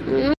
हम्म,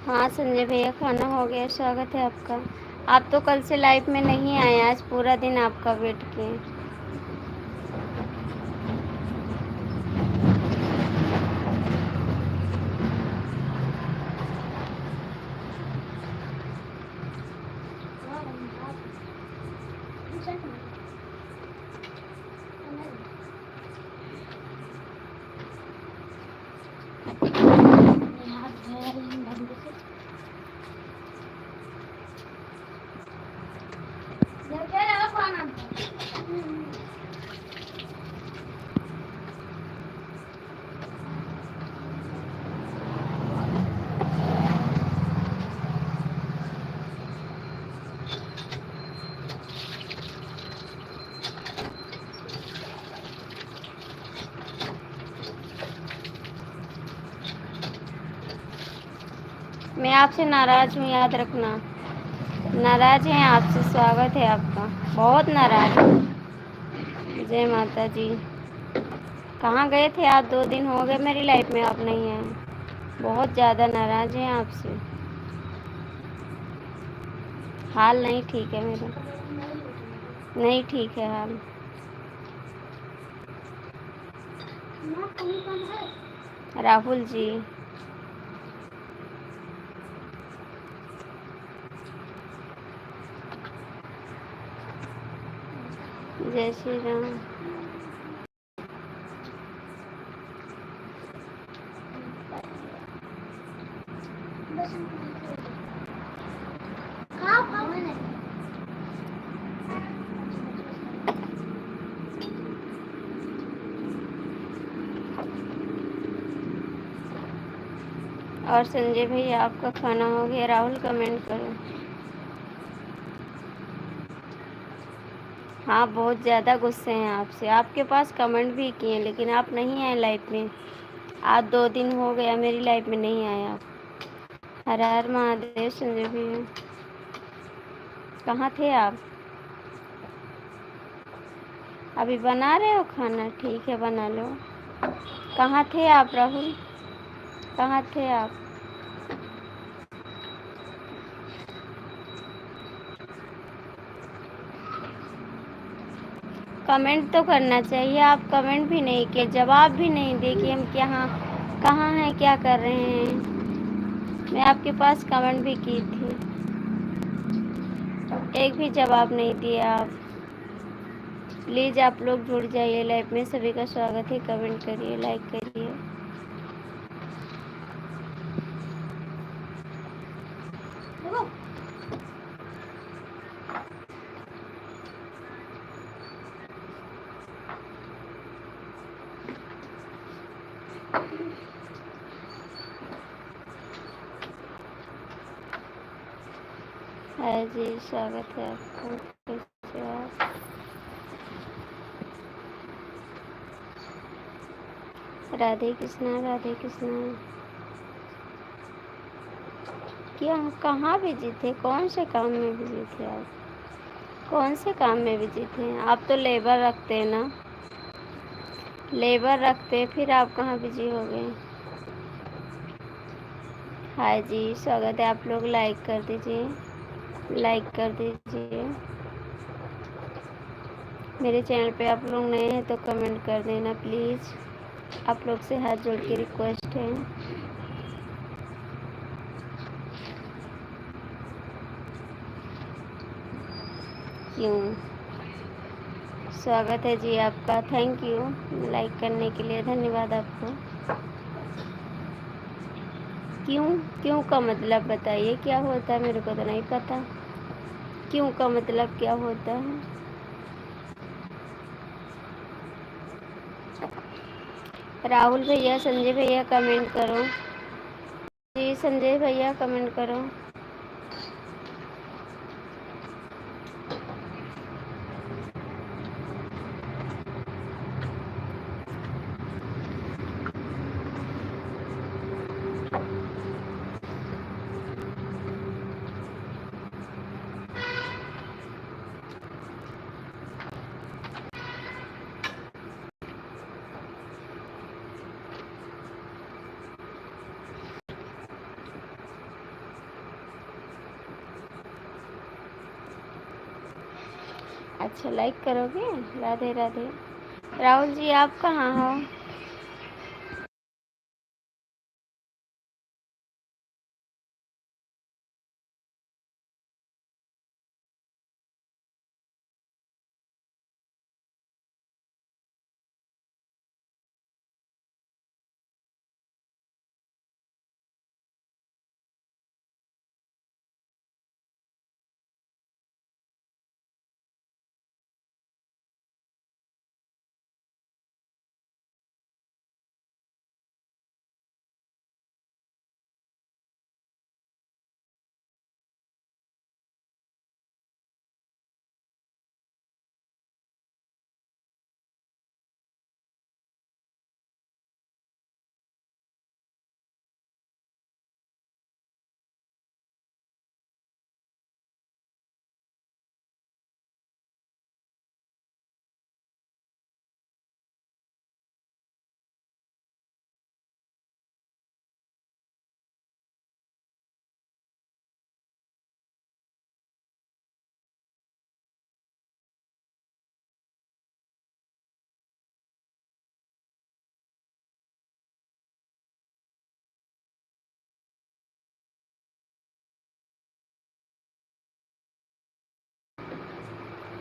हाँ संजय भैया, खाना हो गया, स्वागत है आपका। आप तो कल से लाइव में नहीं आए, आज पूरा दिन आपका वेट किए। मैं आपसे नाराज हूँ, याद रखना। नाराज हैं आपसे, स्वागत है आपका। बहुत नाराज हूँ। जय माता जी। कहाँ गए थे आप? 2 दिन हो गए मेरी लाइफ में आप नहीं आए। बहुत ज़्यादा नाराज हैं आपसे। हाल नहीं ठीक है मेरा, नहीं ठीक है हाल। राहुल जी, जय श्री राम। और संजय भैया, आपका खाना हो गया? राहुल कमेंट करो। हाँ, बहुत ज़्यादा गुस्से हैं आपसे। आपके पास कमेंट भी किए लेकिन आप नहीं आए लाइफ में। आज 2 दिन हो गया मेरी लाइफ में नहीं आए आप। हर हर महादेव। संजय भैया, कहाँ थे आप? अभी बना रहे हो खाना? ठीक है, बना लो। कहाँ थे आप राहुल? कहाँ थे आप? कमेंट तो करना चाहिए, आप कमेंट भी नहीं किए, जवाब भी नहीं दे कि हम क्या कहाँ हैं, क्या कर रहे हैं। मैं आपके पास कमेंट भी की थी, एक भी जवाब नहीं दिया आप। प्लीज़ आप लोग जुड़ जाइए लाइव में, सभी का स्वागत है। कमेंट करिए, लाइक करिए। है जी, स्वागत है आपका। कैसे हो आप? राधे कृष्णा, राधे कृष्णा। क्या, कहाँ बिजी थे? कौन से काम में बिजी थे आप? कौन से काम में बिजी थे आप? तो लेबर रखते हैं ना, लेबर रखते, फिर आप कहाँ बिजी हो गए? हाय जी, स्वागत है। आप लोग लाइक कर दीजिए, लाइक कर दीजिए। मेरे चैनल पे आप लोग नए हैं तो कमेंट कर देना प्लीज़। आप लोग से हाथ जोड़ के रिक्वेस्ट है। क्यों? स्वागत है जी आपका, थैंक यू लाइक करने के लिए, धन्यवाद आपको। क्यों? क्यों का मतलब बताइए, क्या होता है? मेरे को तो नहीं पता क्यों का मतलब क्या होता है। राहुल भैया, संजय भैया कमेंट करो। जी संजय भैया कमेंट करो। अच्छा लाइक करोगे? राधे राधे। राहुल जी आप कहाँ हो?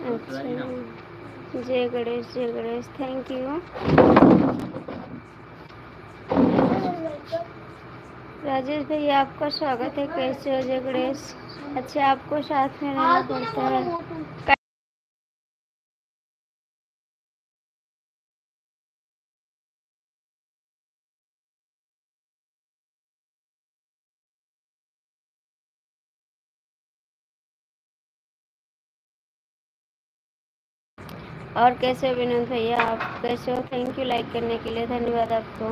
अच्छा जय गणेश थैंक यू। राजेश भैया आपका स्वागत है। कैसे हो जय गणेश? अच्छा आपको साथ में रहना पड़ता है। और कैसे हो विनोद भैया? आप कैसे हो? थैंक यू लाइक करने के लिए, धन्यवाद आपको।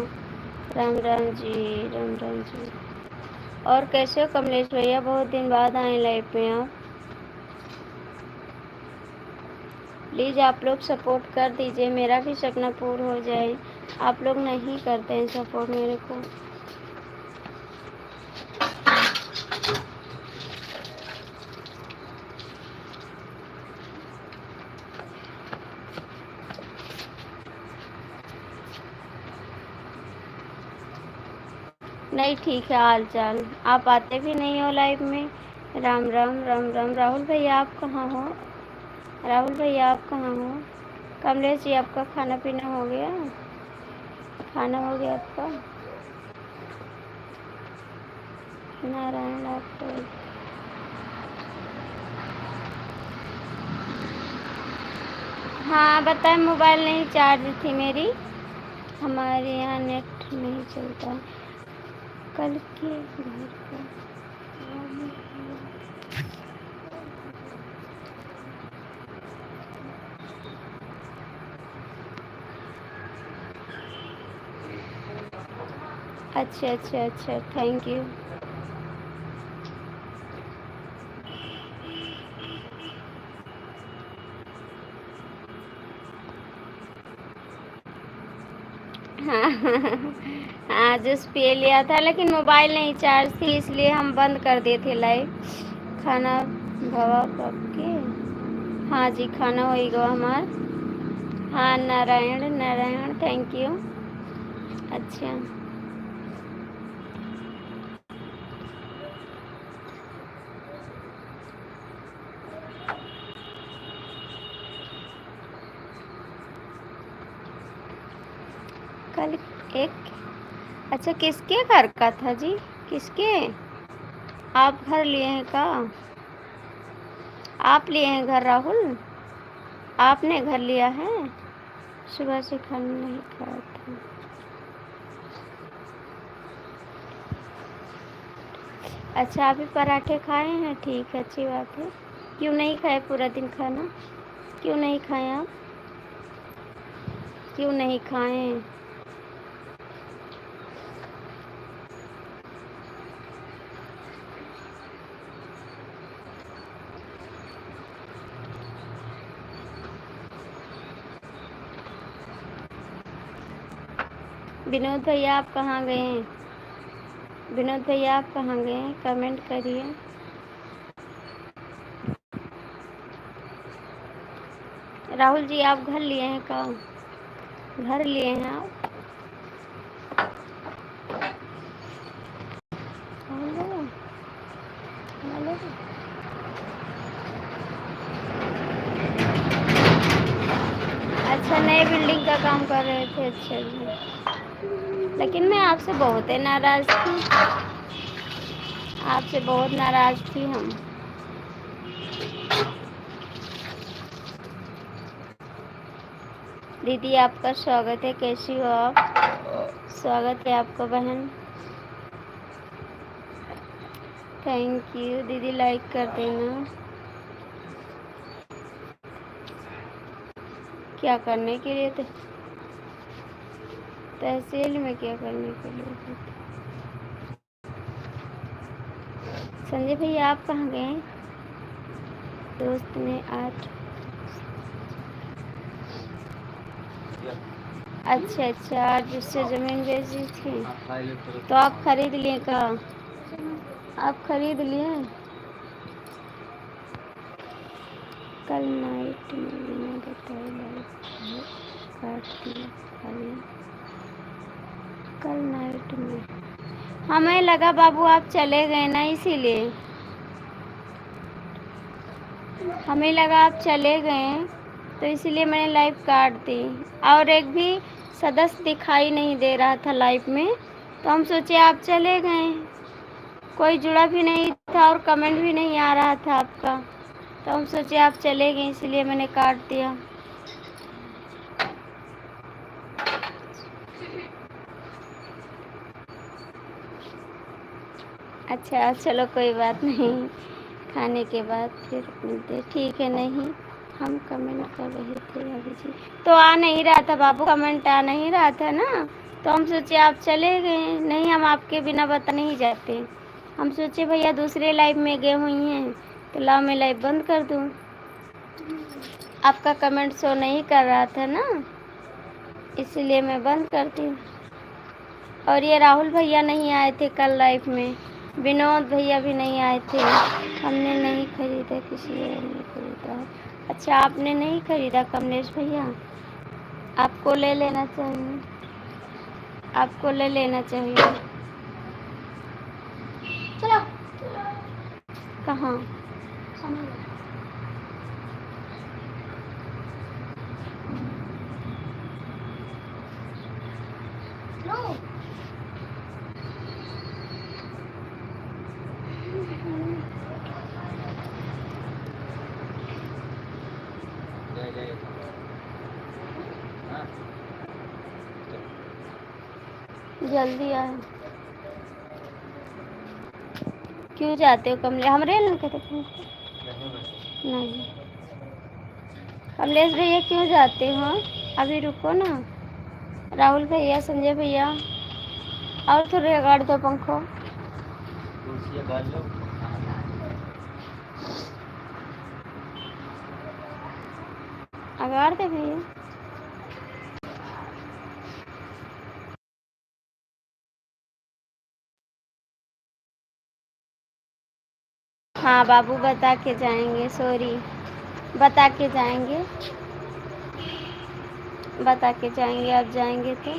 राम राम जी, राम राम जी। और कैसे हो कमलेश भैया? बहुत दिन बाद आए लाइफ में आप। प्लीज़ आप लोग सपोर्ट कर दीजिए, मेरा भी सपना पूरा हो जाए। आप लोग नहीं करते हैं सपोर्ट मेरे को। नहीं ठीक है हाल चाल। आप आते भी नहीं हो लाइव में। राम राम राम राम। राहुल भैया आप कहाँ हो? राहुल भैया आप कहाँ हो? कमलेश जी आपका खाना पीना हो गया? खाना हो गया आपका? नारायण आप तो। हाँ बताएं, मोबाइल नहीं चार्ज थी मेरी। हमारे यहाँ नेट नहीं चलता। कल के घर का। अच्छा अच्छा अच्छा थैंक यू। हाँ हाँ जूस पी लिया था, लेकिन मोबाइल नहीं चार्ज थी इसलिए हम बंद कर दिए थे लाइव। खाना भवा पक के। हाँ जी खाना हो गया हमारा। हाँ नारायण नारायण थैंक यू। अच्छा कल एक। अच्छा किसके घर का था जी? किसके? आप घर लिए हैं का? आप लिए हैं घर राहुल? आपने घर लिया है? सुबह से खाना नहीं खाया था। अच्छा, आप भी पराठे खाए हैं? ठीक है, अच्छी बात है। क्यों नहीं खाए पूरा दिन खाना? क्यों नहीं खाए आप? क्यों नहीं खाए? विनोद भैया आप कहाँ गए हैं? विनोद भैया आप कहाँ गए हैं? कमेंट करिए। राहुल जी आप घर लिए हैं का? घर लिए हैं आप? Hello, hello. अच्छा, नए बिल्डिंग का काम कर रहे थे? अच्छा जी। लेकिन मैं आपसे बहुत ही नाराज थी। आपसे बहुत नाराज थी हम। दीदी आपका स्वागत है, कैसी हो आप? स्वागत है आपका बहन। थैंक यू दीदी, लाइक कर देना। क्या करने के लिए? तहसील में क्या करने के लिए? संजय भैया आप कहाँ गए? दोस्त ने आज। अच्छा, आज उससे ज़मीन बेची थी तो आप खरीद लिए का? आप खरीद लिए? कल नाइट में बिना बताए लाइट काट दिया खाली। कल नाइट में हमें लगा बाबू आप चले गए ना, इसीलिए हमें लगा आप चले गए, तो इसलिए मैंने लाइव काट दी। और एक भी सदस्य दिखाई नहीं दे रहा था लाइव में, तो हम सोचे आप चले गए। कोई जुड़ा भी नहीं था और कमेंट भी नहीं आ रहा था आपका, तो हम सोचे आप चले गए, इसलिए मैंने काट दिया। अच्छा चलो कोई बात नहीं, खाने के बाद फिर मिलते। ठीक है, नहीं हम कमेंट कर रहे थे अभी जी, तो आ नहीं रहा था बाबू, कमेंट आ नहीं रहा था ना, तो हम सोचे आप चले गए। नहीं, हम आपके बिना बता नहीं जाते। हम सोचे भैया दूसरे लाइव में गए हुई हैं, तो लाओ मैं लाइव बंद कर दूँ। आपका कमेंट शो नहीं कर रहा था ना, इसलिए मैं बंद करती हूँ। और ये राहुल भैया नहीं आए थे कल लाइव में, विनोद भैया भी नहीं आए थे। हमने नहीं खरीदा, किसी और ने खरीदा। अच्छा, आपने नहीं खरीदा कमलेश भैया? आपको ले लेना चाहिए, आपको ले लेना चाहिए। चलो। कहाँ? जल्दी आए। क्यों जाते हो कमलेश? हम रेल में कहते नहीं। कमलेश भैया क्यों जाते हो? अभी रुको ना। राहुल भैया, संजय भैया, और थोड़ी अगाड़ दो पंखो। अगाड़ दे भैया। हाँ बाबू, बता के जाएंगे, सॉरी, बता के जाएंगे, बता के जाएंगे। आप जाएंगे तो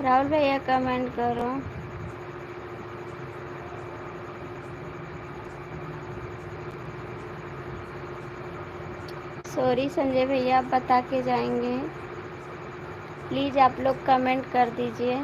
राहुल भैया कमेंट करो। सॉरी संजय भैया, आप बता के जाएंगे, प्लीज़ आप लोग कमेंट कर दीजिए।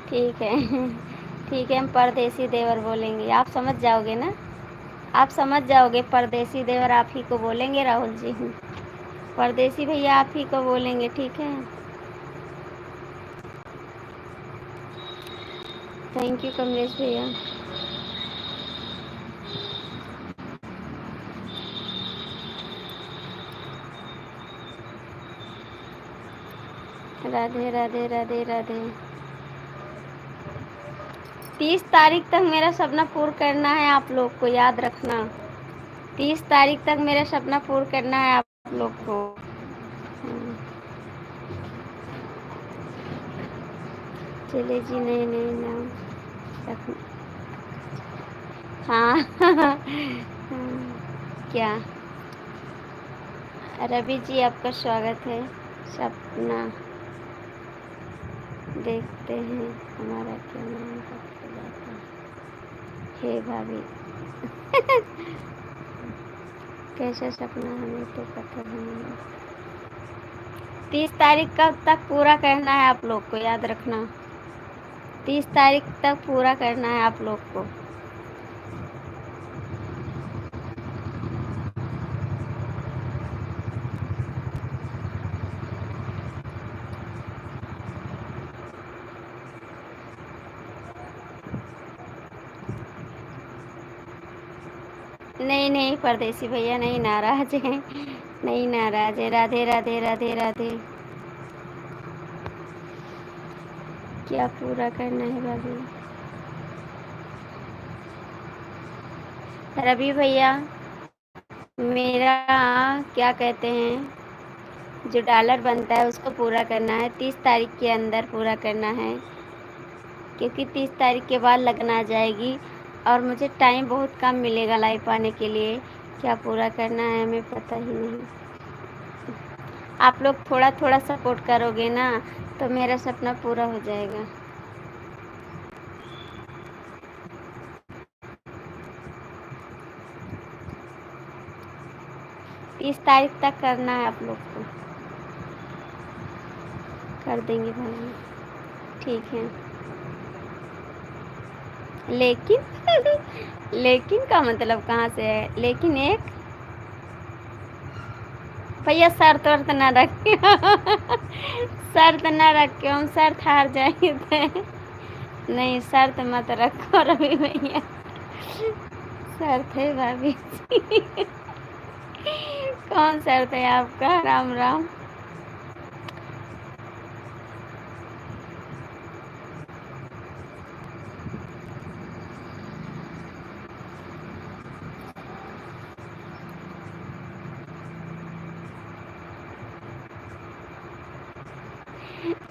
ठीक है ठीक है, हम परदेसी देवर बोलेंगे, आप समझ जाओगे ना, आप समझ जाओगे। परदेसी देवर आप ही को बोलेंगे राहुल जी, परदेसी भैया आप ही को बोलेंगे, ठीक है। थैंक यू कमलेश भैया। राधे राधे राधे राधे। 30 तारीख तक मेरा सपना पूरा करना है, आप लोग को याद रखना। 30 तारीख तक मेरा सपना पूरा करना है आप लोग को। चले जी, नहीं नहीं नाम रखना। हाँ क्या रवि जी, आपका स्वागत है। सपना देखते हैं हमारा क्या नाम रखा जाता है। हे भाभी कैसा सपना, हमें तो पता नहीं। 30 तारीख कब तक पूरा करना है आप लोग को, याद रखना। 30 तारीख तक पूरा करना है आप लोग को। नहीं नहीं परदेसी भैया नहीं नाराज हैं, नहीं नाराज है। राधे राधे राधे राधे। क्या पूरा करना है भाभी? रवि भैया, मेरा क्या कहते हैं, जो डॉलर बनता है उसको पूरा करना है, 30 तारीख के अंदर पूरा करना है, क्योंकि 30 तारीख के बाद लगना आ जाएगी और मुझे टाइम बहुत कम मिलेगा लाइव आने के लिए। क्या पूरा करना है हमें पता ही नहीं। आप लोग थोड़ा थोड़ा सपोर्ट करोगे ना तो मेरा सपना पूरा हो जाएगा। इस तारीख तक करना है आप लोग को, कर देंगे भाई, ठीक है। लेकिन लेकिन का मतलब कहाँ से है? लेकिन एक भैया शर्त वर्त ना रखे शर्त ना रखे, हम शर्त हार जाएंगे तो नहीं, शर्त मत रखो रवि भैया, शर्त है भाभी कौन शर्त है आपका? राम राम।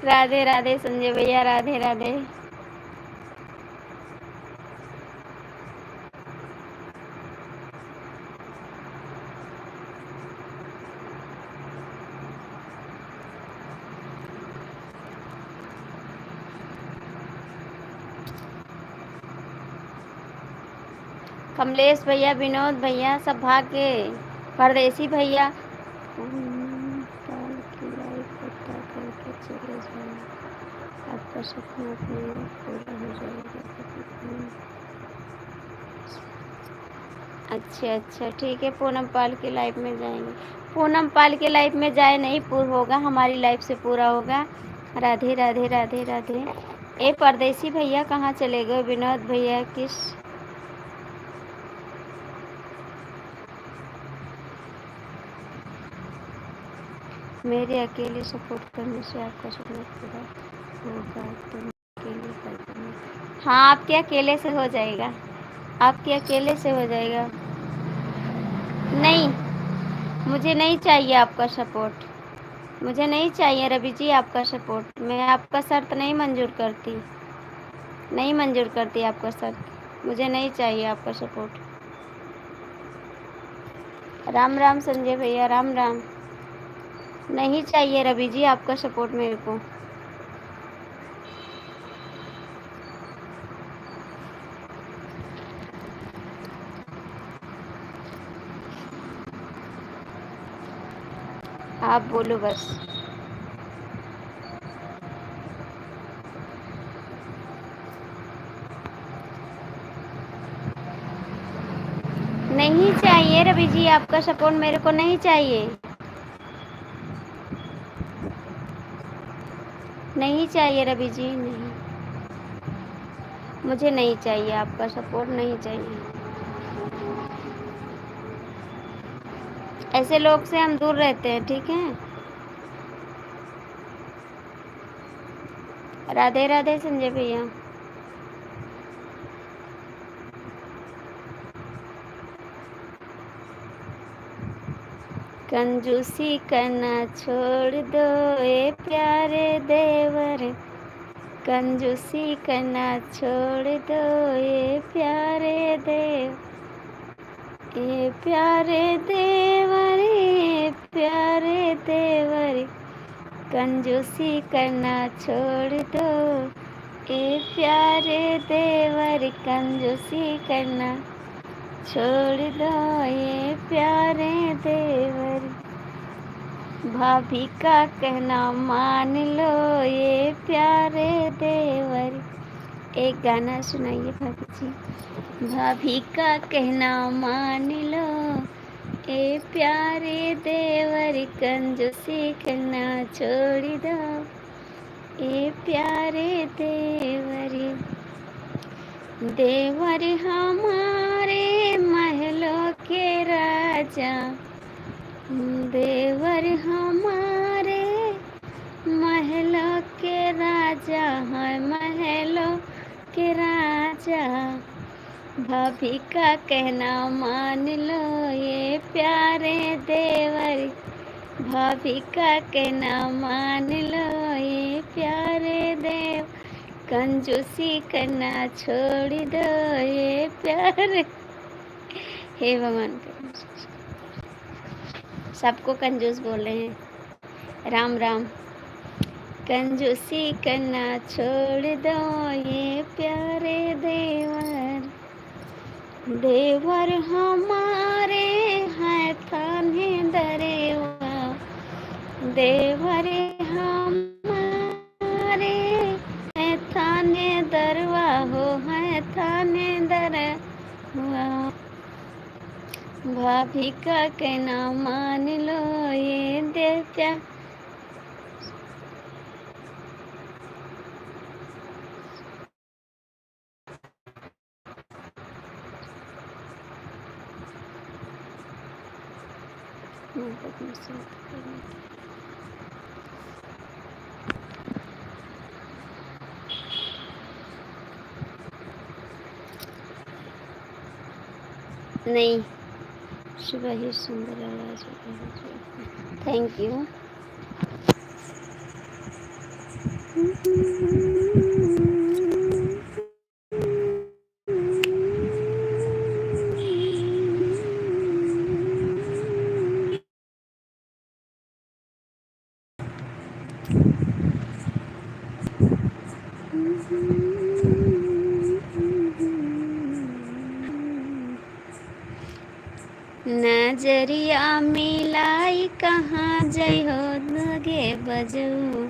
राधे राधे संजय भैया, राधे राधे। कमलेश भैया, विनोद भैया, सब भाग के। परदेसी भैया, पता करके चले जाए, आपका सपना अपने आप पूरा हो जाएगा। अच्छा अच्छा ठीक है, पूनम पाल के लाइफ में जाएंगे। पूनम पाल के लाइफ में जाए नहीं पूरा होगा, हमारी लाइफ से पूरा होगा। राधे राधे राधे राधे। ए परदेसी भैया कहाँ चले गए? विनोद भैया किस मेरे अकेले सपोर्ट करने से आपका सपना पूरा होगा, तुम अकेले कर देना। हाँ, आपके अकेले से हो जाएगा, आपके अकेले से हो जाएगा। नहीं, मुझे नहीं चाहिए आपका सपोर्ट, मुझे नहीं चाहिए रवि जी आपका सपोर्ट। मैं आपका शर्त नहीं मंजूर करती, नहीं मंजूर करती आपका शर्त, मुझे नहीं चाहिए आपका सपोर्ट। राम राम संजय भैया, राम राम। नहीं चाहिए रवि जी आपका सपोर्ट मेरे को। आप बोलो बस। नहीं चाहिए रवि जी आपका सपोर्ट मेरे को नहीं चाहिए। नहीं चाहिए रवि जी नहीं। मुझे नहीं चाहिए आपका सपोर्ट नहीं चाहिए। ऐसे लोग से हम दूर रहते हैं ठीक है। राधे राधे संजय भैया। कंजूसी करना छोड़ दो ए प्यारे देवर। कंजूसी करना छोड़ दो ए प्यारे देव। ए प्यारे देवर ए प्यारे देवर। कंजूसी करना छोड़ दो ए प्यारे देवर। कंजूसी करना छोड़ दो ये प्यारे देवर। भाभी का कहना मान लो ये प्यारे देवर। एक गाना सुनाइए भाभी जी। भाभी का कहना मान लो ए प्यारे देवर। कंजूसी करना छोड़ दो ए प्यारे देवर। देवर हमारे महलों के राजा। देवर हमारे महलों के राजा है महलों के राजा। भाभी का कहना मान लो ये प्यारे देवर। भाभी का कहना मान लो ये प्यारे देव। कंजूसी करना छोड़ दो ये प्यारे। हे भगवान सबको कंजूस बोल रहे हैं। राम राम। कंजूसी करना छोड़ दो ये प्यारे देवर। देवर हमारे हैं थाने दरेवा। देवर हमारे हैं थाने दरवा हो है थाने दरवा। भाभी का कहना मान लो ये देवता। नहीं सुबह ही सुंदर आवाज। Thank you. नजरिया मिलाई कहाँ जय हो लगे बजू।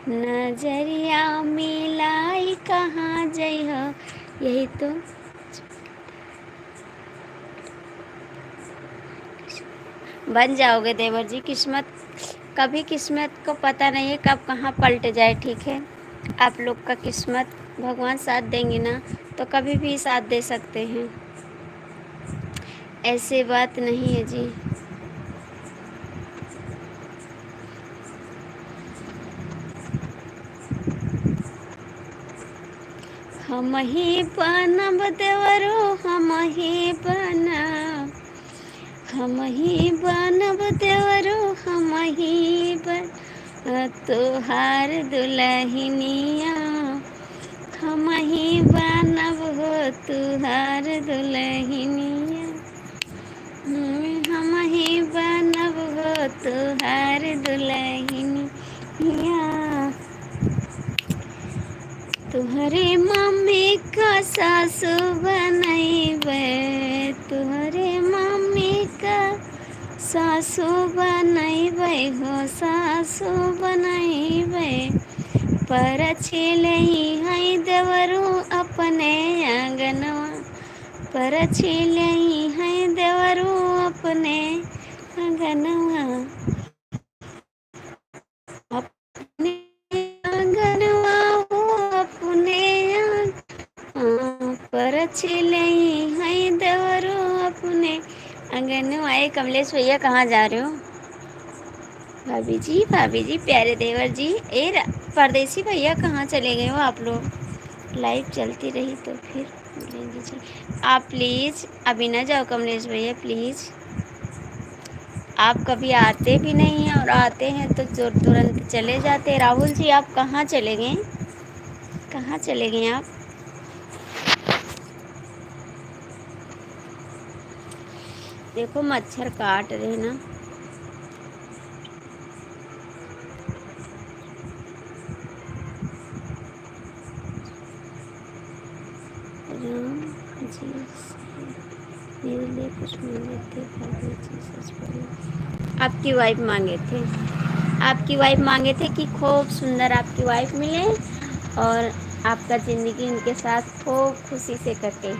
नजरिया मिलाई कहाँ जय हो। यही तो बन जाओगे देवर जी। किस्मत कभी किस्मत को पता नहीं है कब कहाँ पलट जाए ठीक है। आप लोग का किस्मत भगवान साथ देंगे ना तो कभी भी साथ दे सकते हैं। ऐसी बात नहीं है जी। हम ही बनब देवरो हम ही बनब। हम ही बनब देवरो हम ही बन तोहार दुल्हनिया। हम ही बनब हो तुहार दुल्हनिया। हम ही बनब हो तुहार दुल्हनिया, तुहरे मम्मी का सासु बनैबे, तुहरे मम्मी का सासु बनैबे हो, सासु बनैबे। पर छिले है देवरू अपने आंगनवा, पर छिले है देवरू अपने आंगनवा, अपने आंगनवा हो, अपने पर छिले है देवरू अपने आंगनवा। आए कमलेश भैया कहाँ जा रहे हो? भाभी जी प्यारे देवर जी, परदेसी भैया कहाँ चले गए हो आप लोग? लाइव चलती रही तो फिर मिलेंगे जी। आप प्लीज़ अभी ना जाओ कमलेश भैया प्लीज़, आप कभी आते भी नहीं हैं और आते हैं तो तुरंत चले जाते हैं। राहुल जी आप कहाँ चले गए? कहाँ चले गए आप? देखो मच्छर काट रहे ना। राम जी मेरे लिए कुछ मांगे थे, भाभी जी सच बोलो। आपकी वाइफ मांगे थे, आपकी वाइफ मांगे थे कि खूब सुंदर आपकी वाइफ मिले और आपका ज़िंदगी उनके साथ खूब खुशी से कटे।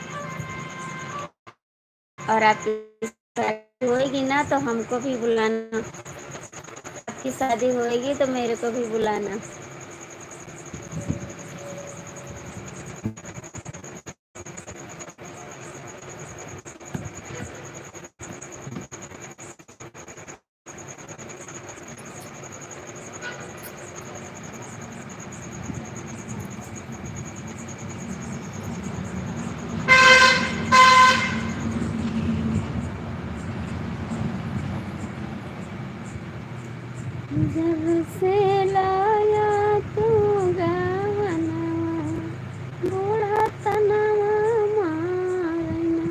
और आपकी शादी होएगी ना तो हमको भी बुलाना, आपकी शादी होएगी तो मेरे को भी बुलाना। जब से लाया तू गावनवा, बूढ़ा तनवा मारना।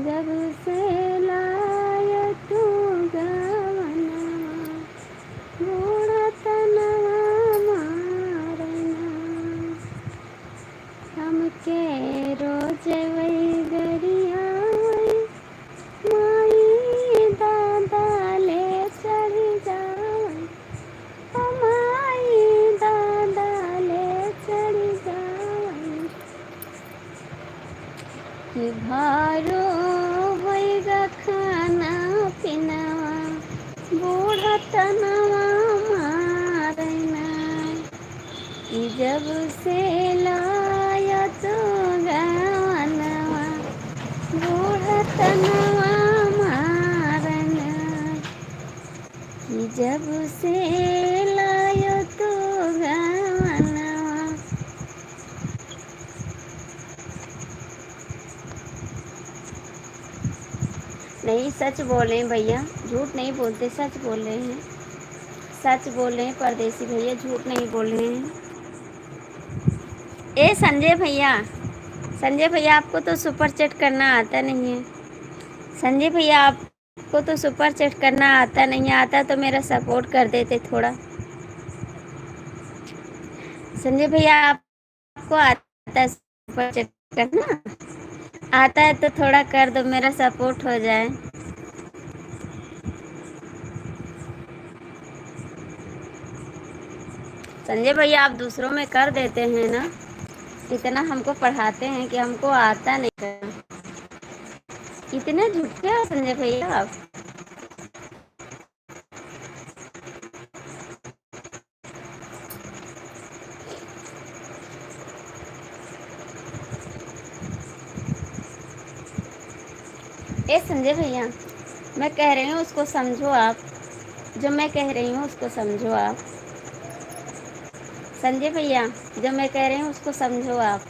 जब से लाया तू गावनवा, बूढ़ा तनवा मारना। हमके रोज वही गरिया माई दादा ले चढ़ी जावन, माई दादा ले चढ़ी जावन। कि भारो होएगा खाना पीनावा, बूढ़ा तनवा मारना। कि जब से लाया तो गावनवा, बूढ़ा तनवा मारना। कि जब से लाया तो गावनवा। नहीं सच बोल रहे हैं भैया, झूठ नहीं बोलते, सच बोल रहे हैं, सच बोल रहे हैं परदेसी भैया, झूठ नहीं बोल रहे हैं। ए संजय भैया, संजय भैया आपको तो सुपर चैट करना आता नहीं है। संजय भैया आपको तो सुपर चैट करना आता नहीं है, आता तो मेरा सपोर्ट कर देते थोड़ा। संजय भैया आपको आता है सुपर चैट करना? आता है तो थोड़ा कर दो, मेरा सपोर्ट हो जाए। संजय भैया आप दूसरों में कर देते हैं ना, इतना हमको पढ़ाते हैं कि हमको आता नहीं करना। इतने झूठे हो संजय भैया आप। ए संजय भैया मैं कह रही हूँ उसको समझो आप, जो मैं कह रही हूँ उसको समझो आप। संजय भैया जो मैं कह रही हूँ उसको समझो आप।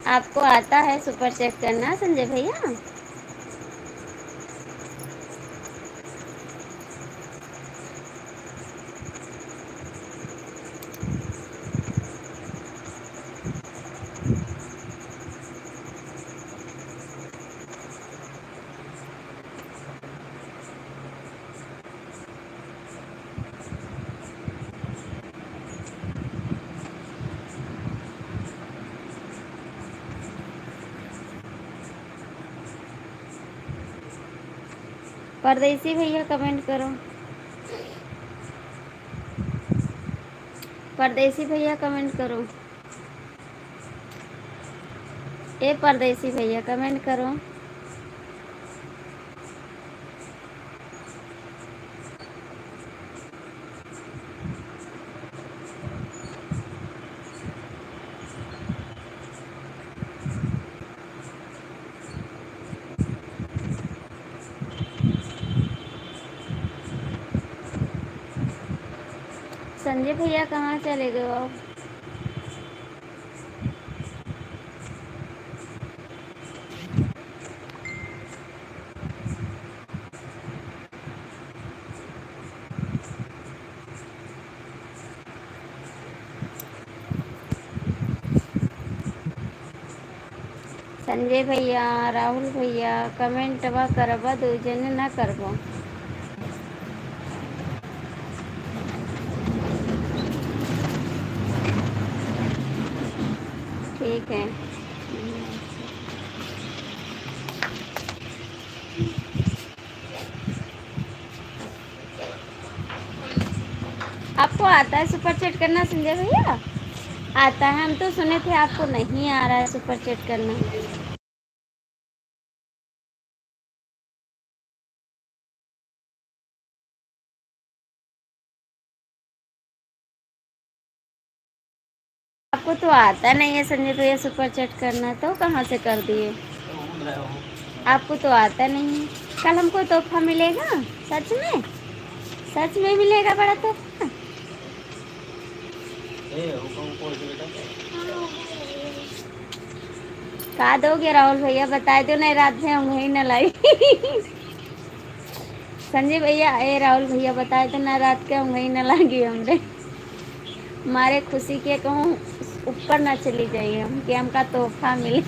आपको आता है सुपर चेक करना संजय भैया? परदेसी भैया कमेंट करो। परदेसी भैया कमेंट करो। ए परदेसी भैया कमेंट करो। संजय भैया कहाँ चले गए आप? संजय भैया, राहुल भैया कमेंटवा करबा, दो जने ना करबो। ठीक है। आपको आता है सुपर चैट करना संजय भैया? आता है, हम तो सुने थे आपको नहीं आ रहा है सुपर चैट करना। आपको तो आता नहीं है संजय भैया सुपर चैट करना, तो कहाँ से कर दिए? आपको तो आता नहीं है। कल हमको तोहफा मिलेगा? सच में? सच में मिलेगा बड़ा तोहफा? का दोगे राहुल भैया, बता दो, नहीं रात में हम वही न लाई। संजय भैया, ए राहुल भैया बताए तो ना, रात के हम वही न लागी हमरे। हमारे खुशी के कहूँ ऊपर ना चली जाइए हम, कि हमका तोहफा मिले।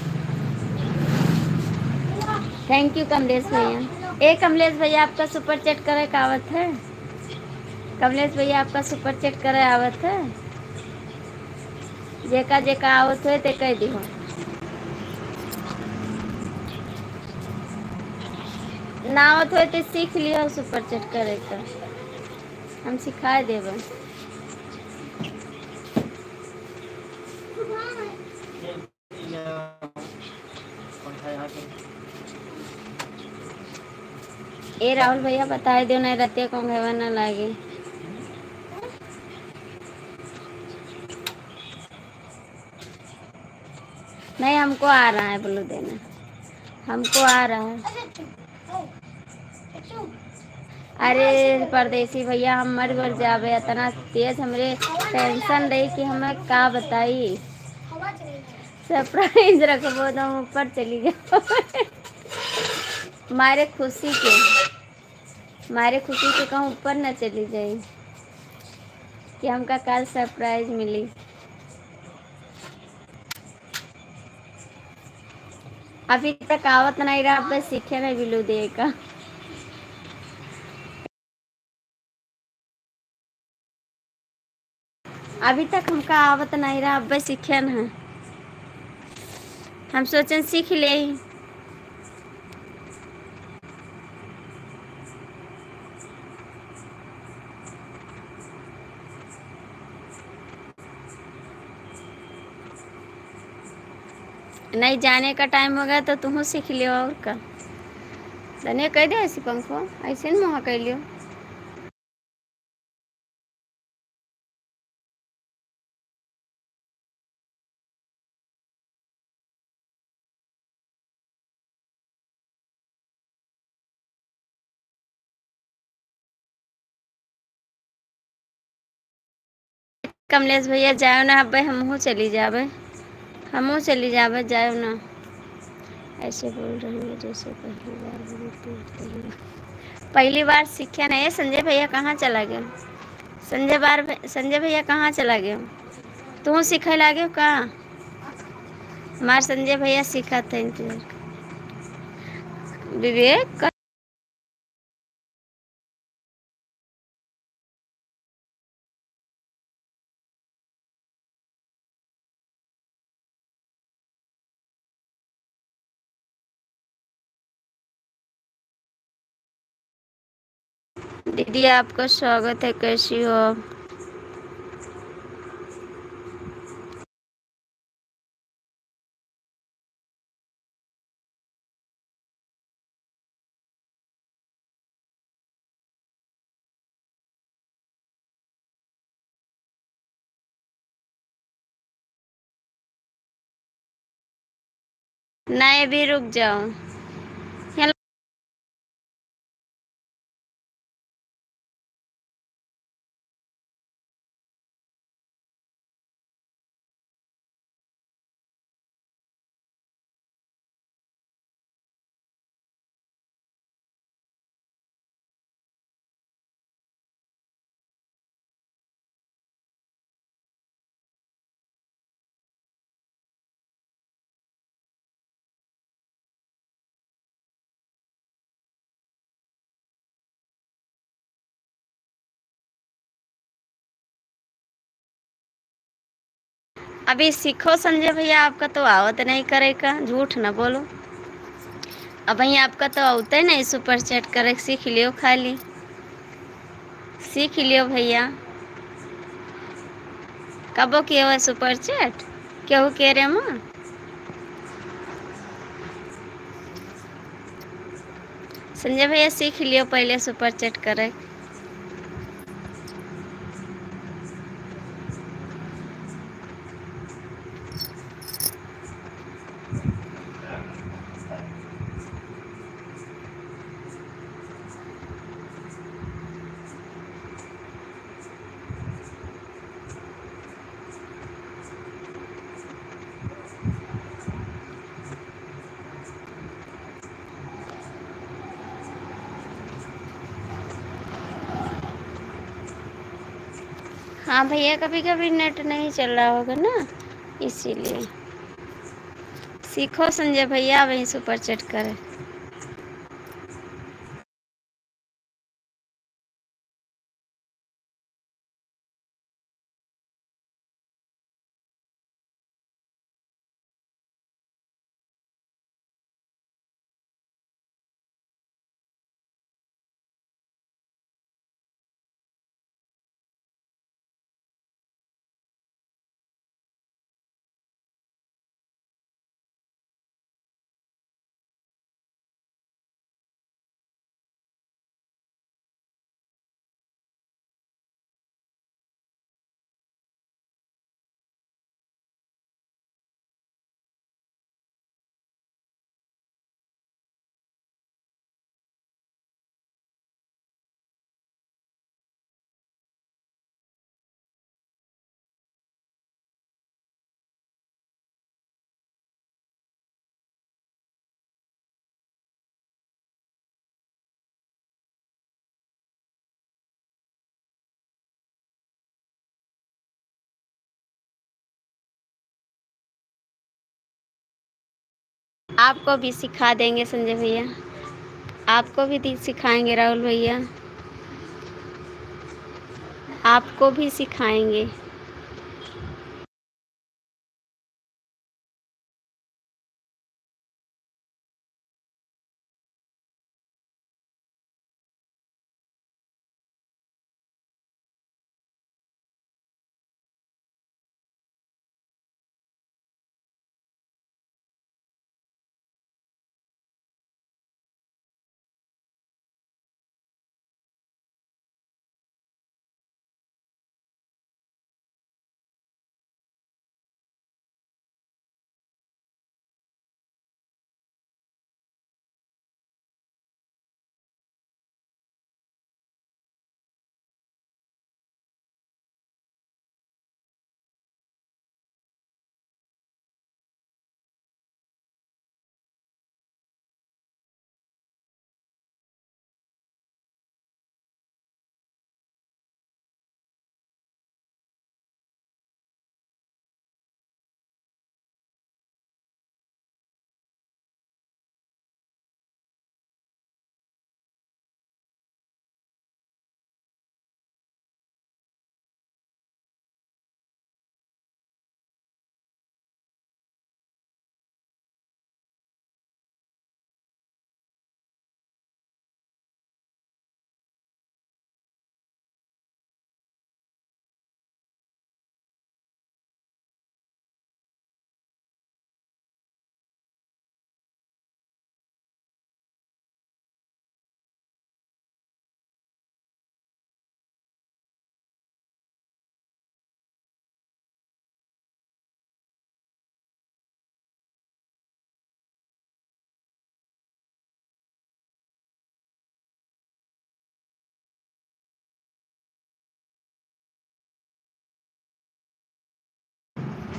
थैंक यू कमलेश भैया। ए कमलेश भैया, आपका सुपर चैट करे का आवत है? कमलेश भैया, आपका सुपर चैट करे आवत है? जेका जेका आवत है ते कह दिहो। ना आवत हो तो सीख लियो सुपर चैट करे का, हम सिखा देब। ए राहुल भैया बताए दो, नहीं रतिया को घेवा ना लागे। नहीं, हमको आ रहा है बोलो देना, हमको आ रहा है। अरे परदेसी भैया, हम मर बर जावे, इतना तेज हमरे टेंशन रही कि हमें का बताई। सरप्राइज रखबो तो हम ऊपर चली जाओ। मारे खुशी के, मारे खुशी के कहूँ ऊपर न चली जाई कि हमका कल सरप्राइज मिली। अभी तक आवत नहीं रहा, बस सीखे नहीं बिलू दे का। अभी तक हमका आवत नहीं रहा, अब सीखे न, हम सोचन सीख ले। नहीं जाने का टाइम हो गया तो तुम सीख लियो, और का तने कह दे ऐसे पंखो, ऐसे न मुँह कह लियो। कमलेश भैया जाओ ना, अब हमहू चली जावे, हमहू चली जावे, जाओ ना। ऐसे बोल रही है जैसे पहली बार बोलती है। पहली बार सीखे नहीं। संजय भैया कहाँ चला गया? संजय भैया कहाँ चला गया? तू सीखे लागे का? हमार संजय भैया सीखा था इंतजार। विवेक दीदी आपका स्वागत है, कैसी हो आप? नहीं, भी रुक जाओ। हेल- अभी सीखो संजय भैया, आपका तो आवत नहीं करेगा, झूठ ना बोलो। अब वही आपका तो होता है नहीं, सुपर चैट करे, सीख लियो, खाली सीख लियो भैया। कबो किए हुआ सुपर चैट केहू कह रहे माँ? संजय भैया सीख लियो पहले सुपर चैट करे। हाँ भैया, कभी कभी नेट नहीं चल रहा होगा ना, इसीलिए। सीखो संजय भैया, वही सुपर चैट करे। आपको भी सिखा देंगे संजय भैया, आपको भी सिखाएंगे राहुल भैया, आपको भी सिखाएंगे।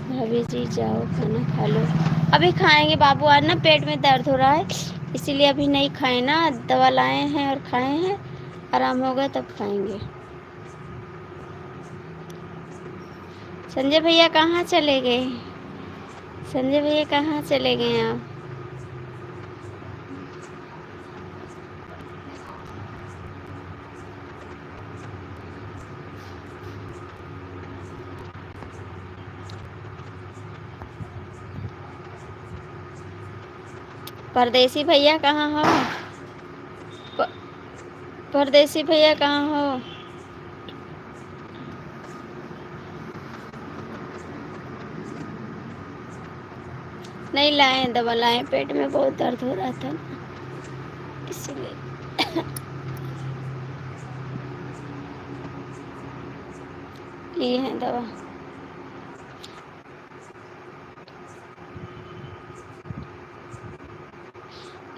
भाभी जी जाओ खाना खा लो। अभी खाएंगे बाबू, आज ना पेट में दर्द हो रहा है, इसीलिए अभी नहीं खाए ना, दवा लाए हैं और खाए हैं, आराम होगा तब खाएंगे। संजय भैया कहाँ चले गए? संजय भैया कहाँ चले गए आप? परदेसी भैया कहाँ हो? प- परदेसी भैया कहाँ हो? नहीं लाए, दवा लाए, पेट में बहुत दर्द हो रहा था ना, इसीलिए। लिए हैं दवा।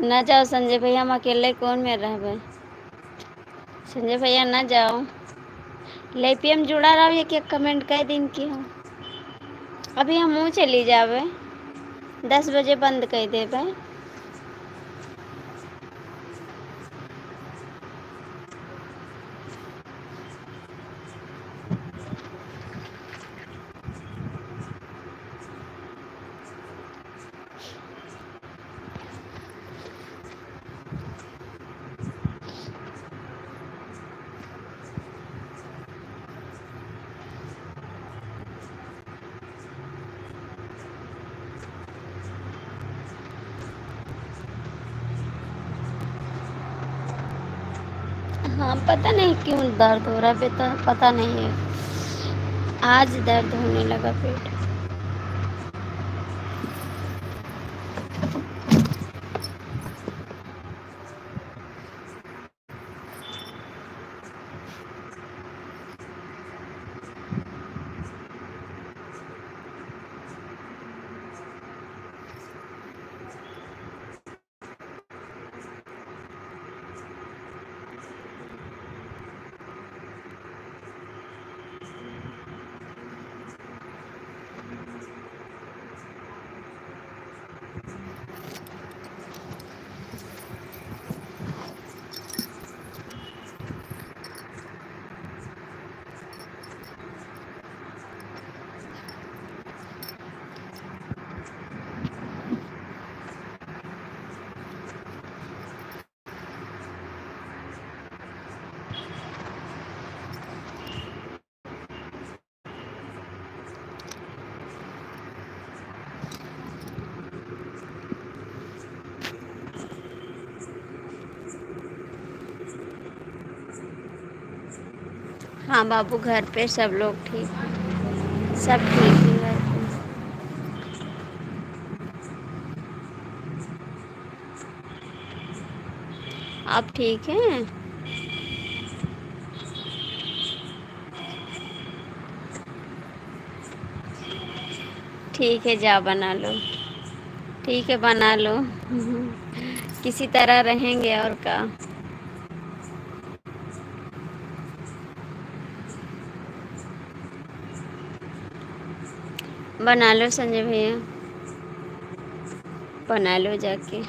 ना जाओ संजय भैया, हम अकेले कौन में रहबे। संजय भैया ना जाओ, लेपियम जुड़ा रहो, ये क्या कमेंट कह दिन की हो। अभी हम मुँह चली जावे, 10 बजे बंद कर देवे। हाँ पता नहीं क्यों दर्द हो रहा है, बेटा पता नहीं है, आज दर्द होने लगा पेट। हाँ बाबू, घर पे सब लोग ठीक हैं, सब ठीक है घर पे। आप ठीक हैं? ठीक है, जा बना लो। ठीक है बना लो। किसी तरह रहेंगे और का। बना लो संजय भैया, बना लो जाके।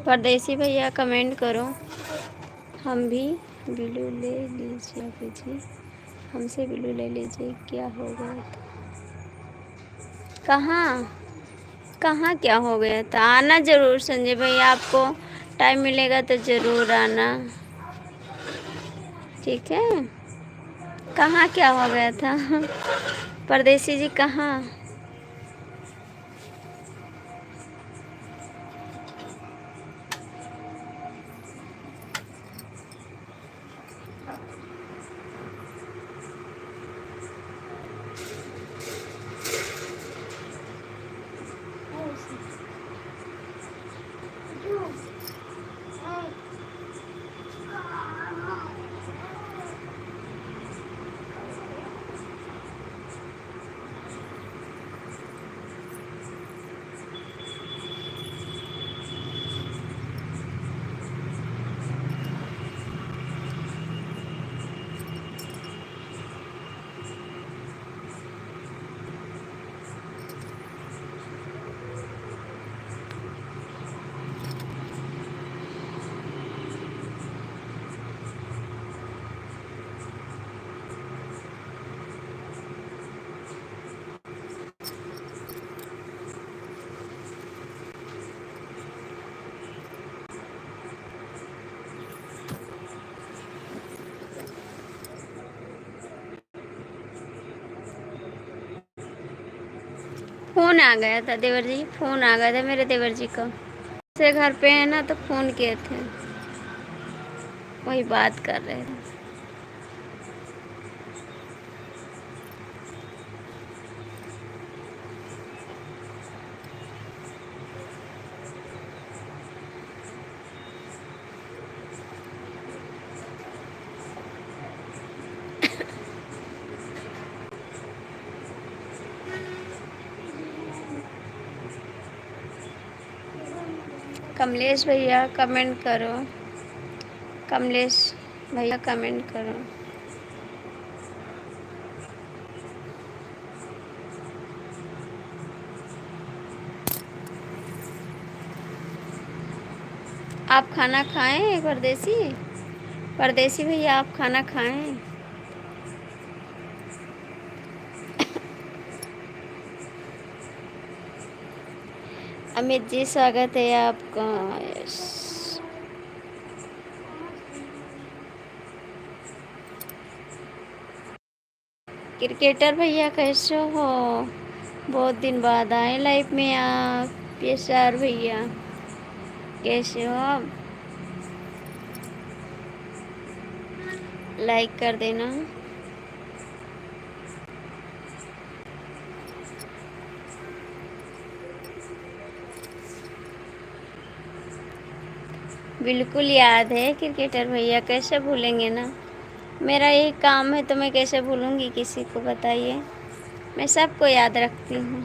परदेसी भैया कमेंट करो, हम भी ब्लू ले लीजिए जी। हमसे ब्लू ले लीजिए। क्या हो गया था? कहाँ कहाँ क्या हो गया था? आना ज़रूर संजय भाई, आपको टाइम मिलेगा तो ज़रूर आना, ठीक है। कहाँ क्या हो गया था? परदेसी जी कहाँ? फ़ोन आ गया था देवर जी, फ़ोन आ गया था मेरे देवर जी का। से घर पे है ना, तो फ़ोन किए थे, वही बात कर रहे थे। कमलेश भैया कमेंट करो, कमलेश भैया कमेंट करो। आप खाना खाएं परदेसी? परदेसी भैया आप खाना खाएं? अमित जी स्वागत है आपका। यस। क्रिकेटर भैया कैसे हो? बहुत दिन बाद आए लाइफ में आप। पेशार भैया कैसे हो आप? लाइक कर देना। बिल्कुल याद है क्रिकेटर भैया, कैसे भूलेंगे ना। मेरा यही काम है तो मैं कैसे भूलूंगी किसी को, बताइए। मैं सबको याद रखती हूँ,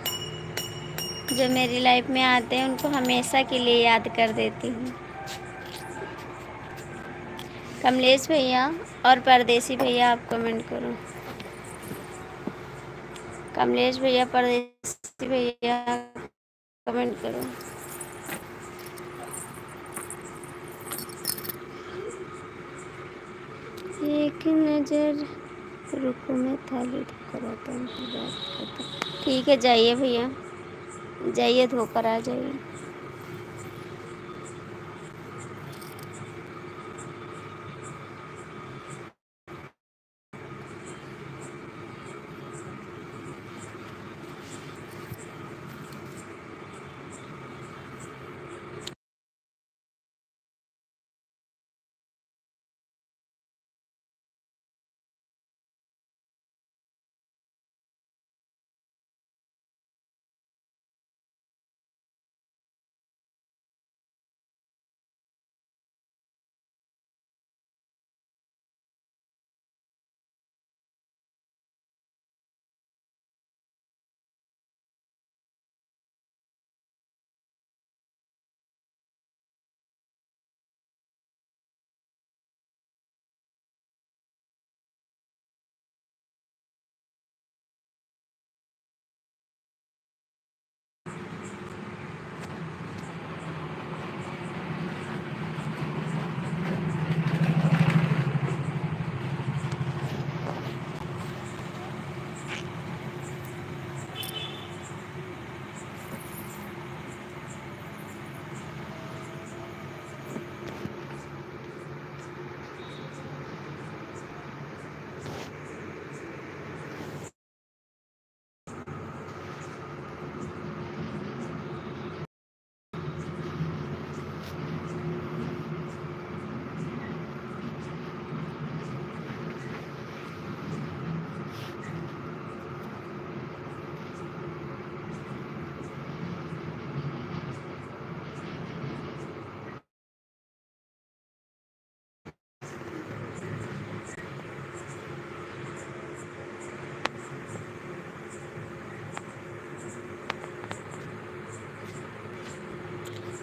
जो मेरी लाइफ में आते हैं उनको हमेशा के लिए याद कर देती हूँ। कमलेश भैया और परदेसी भैया आप कमेंट करो। कमलेश भैया, परदेसी भैया कमेंट करो। एक नज़र रुको, मैं थाली धोकर आता हूँ, फिर बात करता हूँ। ठीक है, जाइए भैया, जाइए धोकर आ जाइए।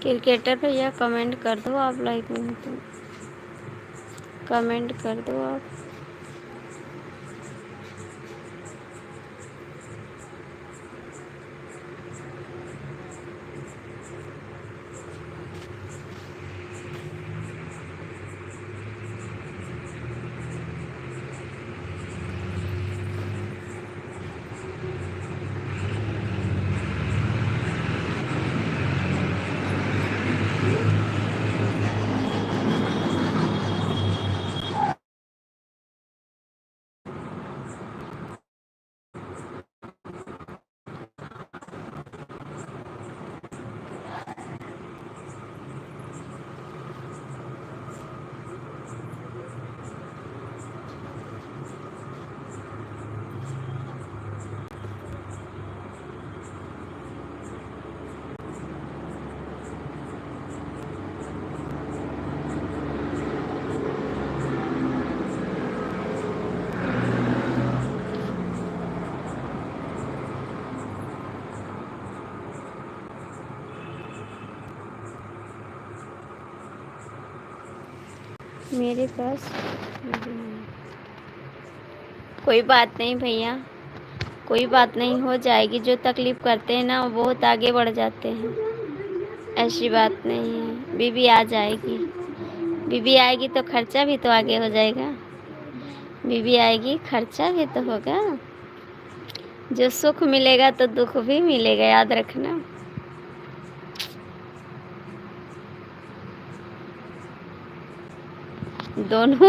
क्रिकेटर भैया कमेंट कर दो आप, लाइक नहीं तो कमेंट कर दो आप। मेरे पास कोई बात नहीं भैया, कोई बात नहीं, हो जाएगी। जो तकलीफ़ करते हैं ना वो बहुत आगे बढ़ जाते हैं, ऐसी बात नहीं है। बीबी आ जाएगी, बीबी आएगी तो खर्चा भी तो आगे हो जाएगा। बीबी आएगी खर्चा भी तो होगा। जो सुख मिलेगा तो दुख भी मिलेगा, याद रखना। दोनों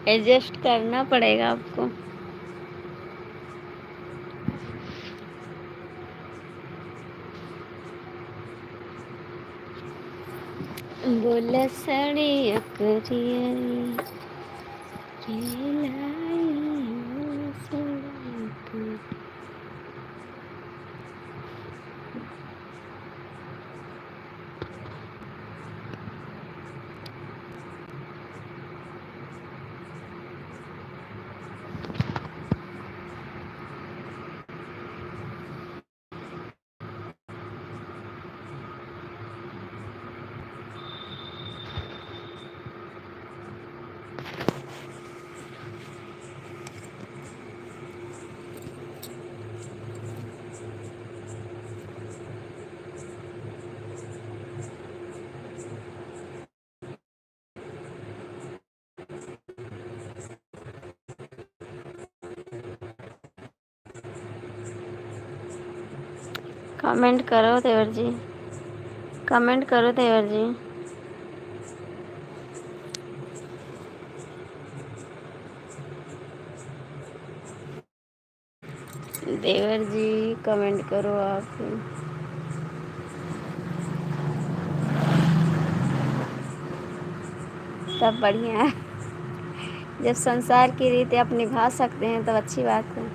एडजस्ट करना पड़ेगा आपको। बोला साड़ी अकरियरी के लाई हो सड़क। कमेंट करो देवर जी, कमेंट करो देवर जी। देवर जी कमेंट करो आप। सब बढ़िया है। जब संसार की रीतें आप निभा सकते हैं तो अच्छी बात है।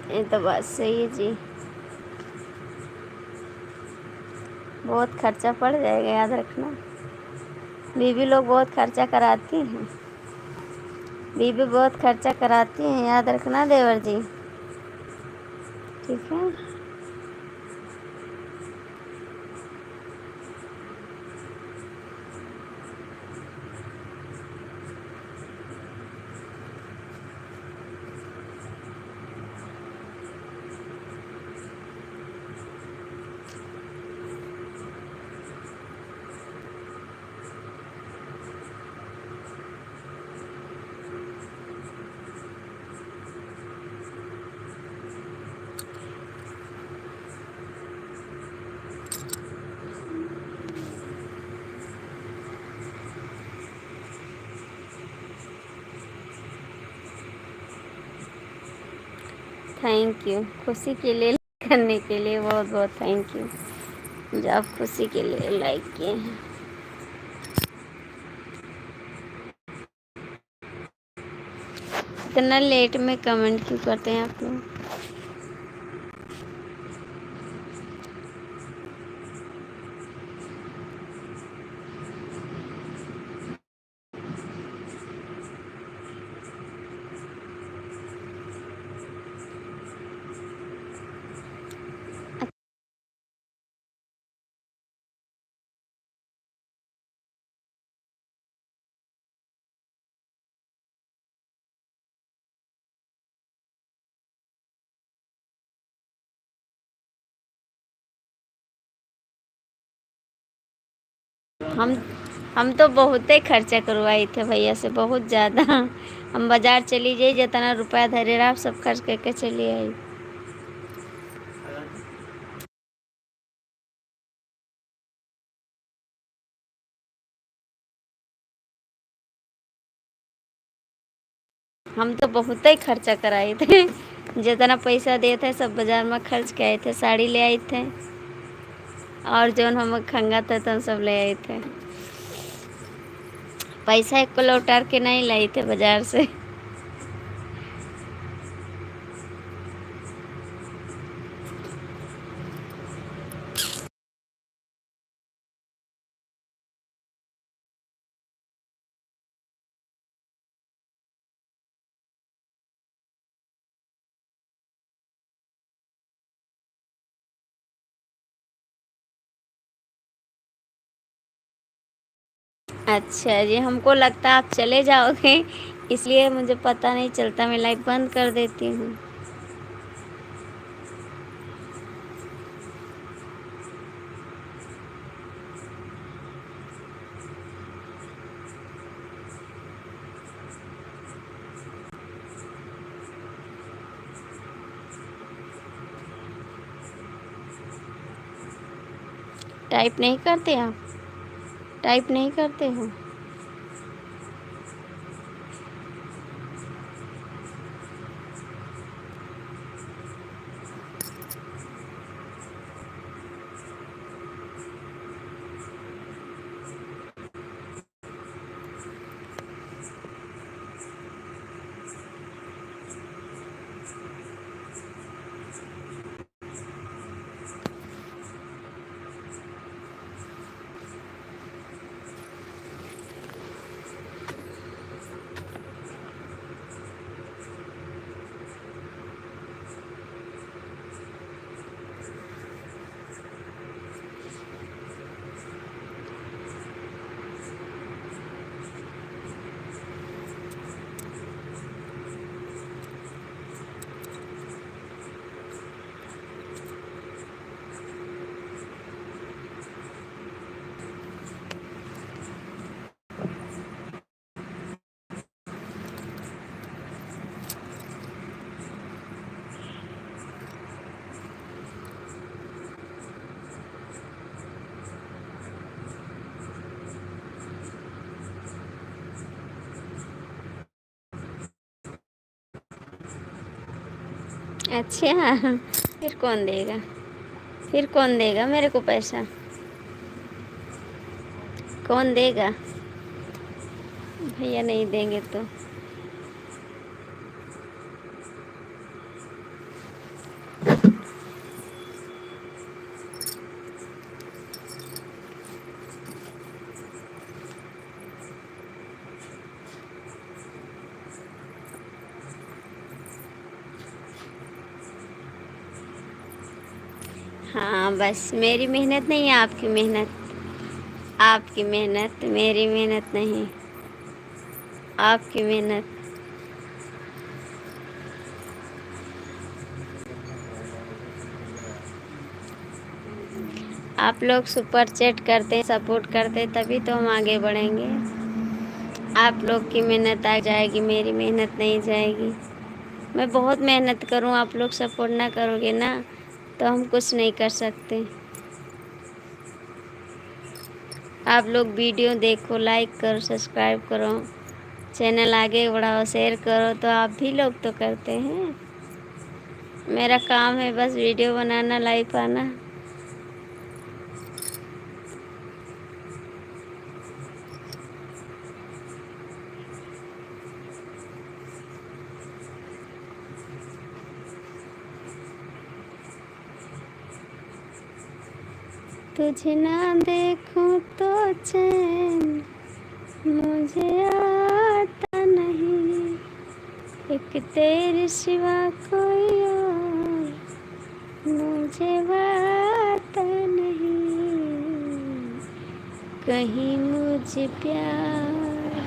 ये तो बात सही है जी। बहुत खर्चा पड़ जाएगा, याद रखना। बीवी लोग बहुत खर्चा कराती हैं, बीवी बहुत खर्चा कराती हैं, याद रखना देवर जी, ठीक है। थैंक यू खुशी के लिए, करने के लिए बहुत बहुत थैंक यू, जो आप खुशी के लिए लाइक किए हैं। इतना लेट में कमेंट क्यों करते हैं आप लोग? हम हम तो बहुते खर्चा करवाई थे भैया से, बहुत ज़्यादा। हम बाजार चली जाई, जितना रुपया धरे रहा सब खर्च करके चली आई। हम तो बहुत ही खर्चा कराए थे। जितना पैसा दिए थे सब बाजार में खर्च के आए थे, साड़ी ले आए थे और जो हम खंगा था तो सब ले आए थे। पैसा एक को लौटा के नहीं लाई थे बाजार से। अच्छा जी, हमको लगता आप चले जाओगे, इसलिए मुझे पता नहीं चलता, मैं लाइव बंद कर देती हूँ। टाइप नहीं करते आप? टाइप नहीं करते हो? अच्छा, फिर कौन देगा? फिर कौन देगा मेरे को पैसा? कौन देगा? भैया नहीं देंगे तो? हाँ, बस मेरी मेहनत नहीं है, आपकी मेहनत। आपकी मेहनत, मेरी मेहनत नहीं, आपकी मेहनत। आप लोग सुपर चैट करते, सपोर्ट करते, तभी तो हम आगे बढ़ेंगे। आप लोग की मेहनत आ जाएगी, मेरी मेहनत नहीं जाएगी। मैं बहुत मेहनत करूं, आप लोग सपोर्ट ना करोगे ना तो हम कुछ नहीं कर सकते। आप लोग वीडियो देखो, लाइक करो, सब्सक्राइब करो, चैनल आगे बढ़ाओ, शेयर करो, तो आप भी लोग तो करते हैं। मेरा काम है बस वीडियो बनाना, लाइव आना। तुझे ना देखूं तो चैन मुझे आता नहीं, एक तेरे सिवा कोई और मुझे आता नहीं। कहीं मुझे प्यार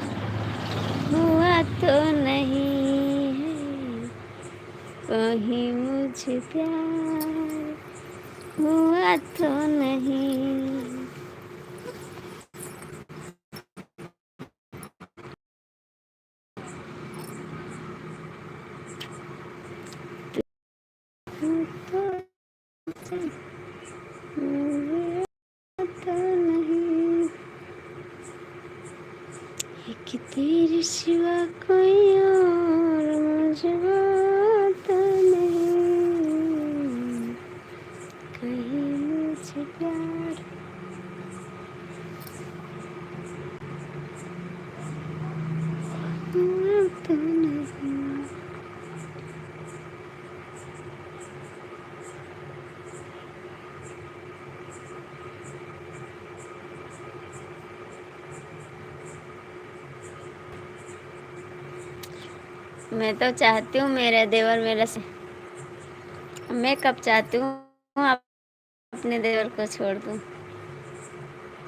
हुआ तो नहीं है, कहीं मुझे प्यार हुआ तो नहीं। मुझे आता नहीं कि तेरे सिवा कोई और मुझे आता नहीं, कहीं मुझे प्यार आता नहीं। मैं तो चाहती हूँ मेरा देवर मेरा से, मैं कब चाहती हूँ आप अपने देवर को छोड़ दूँ।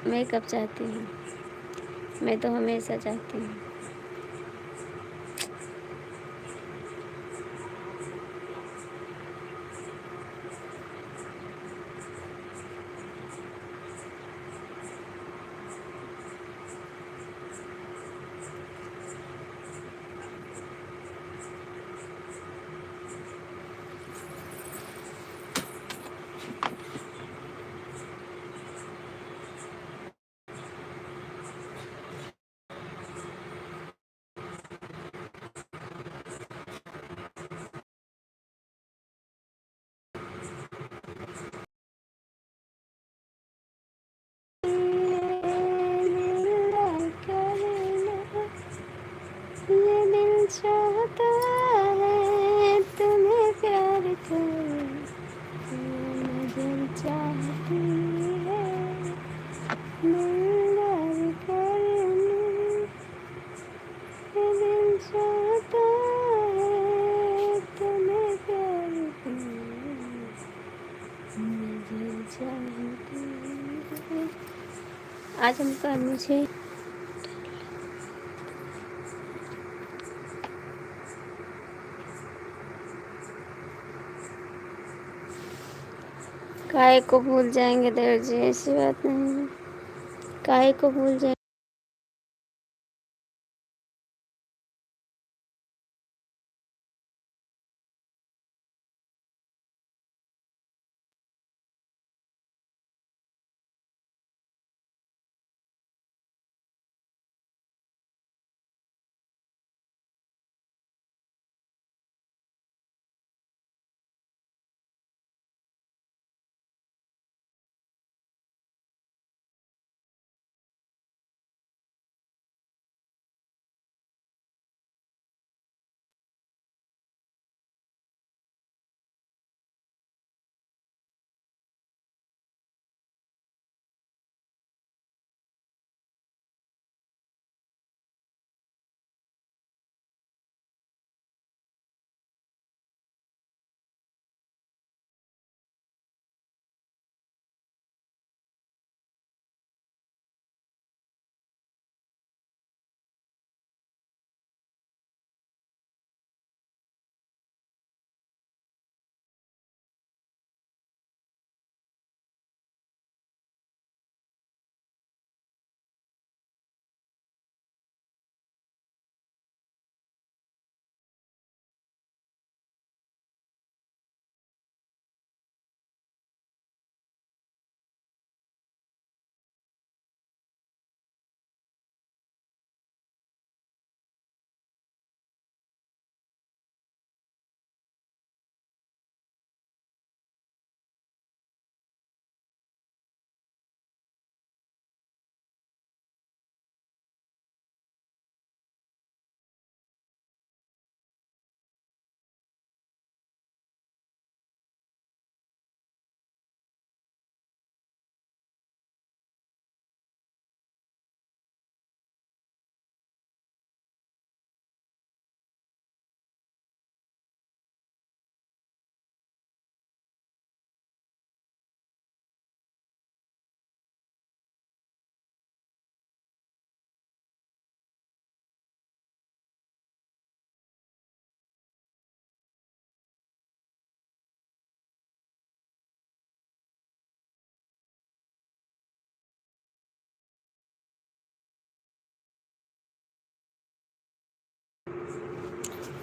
मैं कब चाहती हूँ, मैं तो हमेशा चाहती हूँ। ये दिल चाहता है तुम्हें प्यार करूं, ये नजर चाहती है दिलदार कर लूं। ये दिल चाहता है तुम्हें प्यार करूं, नजर चाहती है। आज हमका मुझे काहे को भूल जाएंगे देवर जी, ऐसी बात नहीं है। काहे को भूल जाएंगे।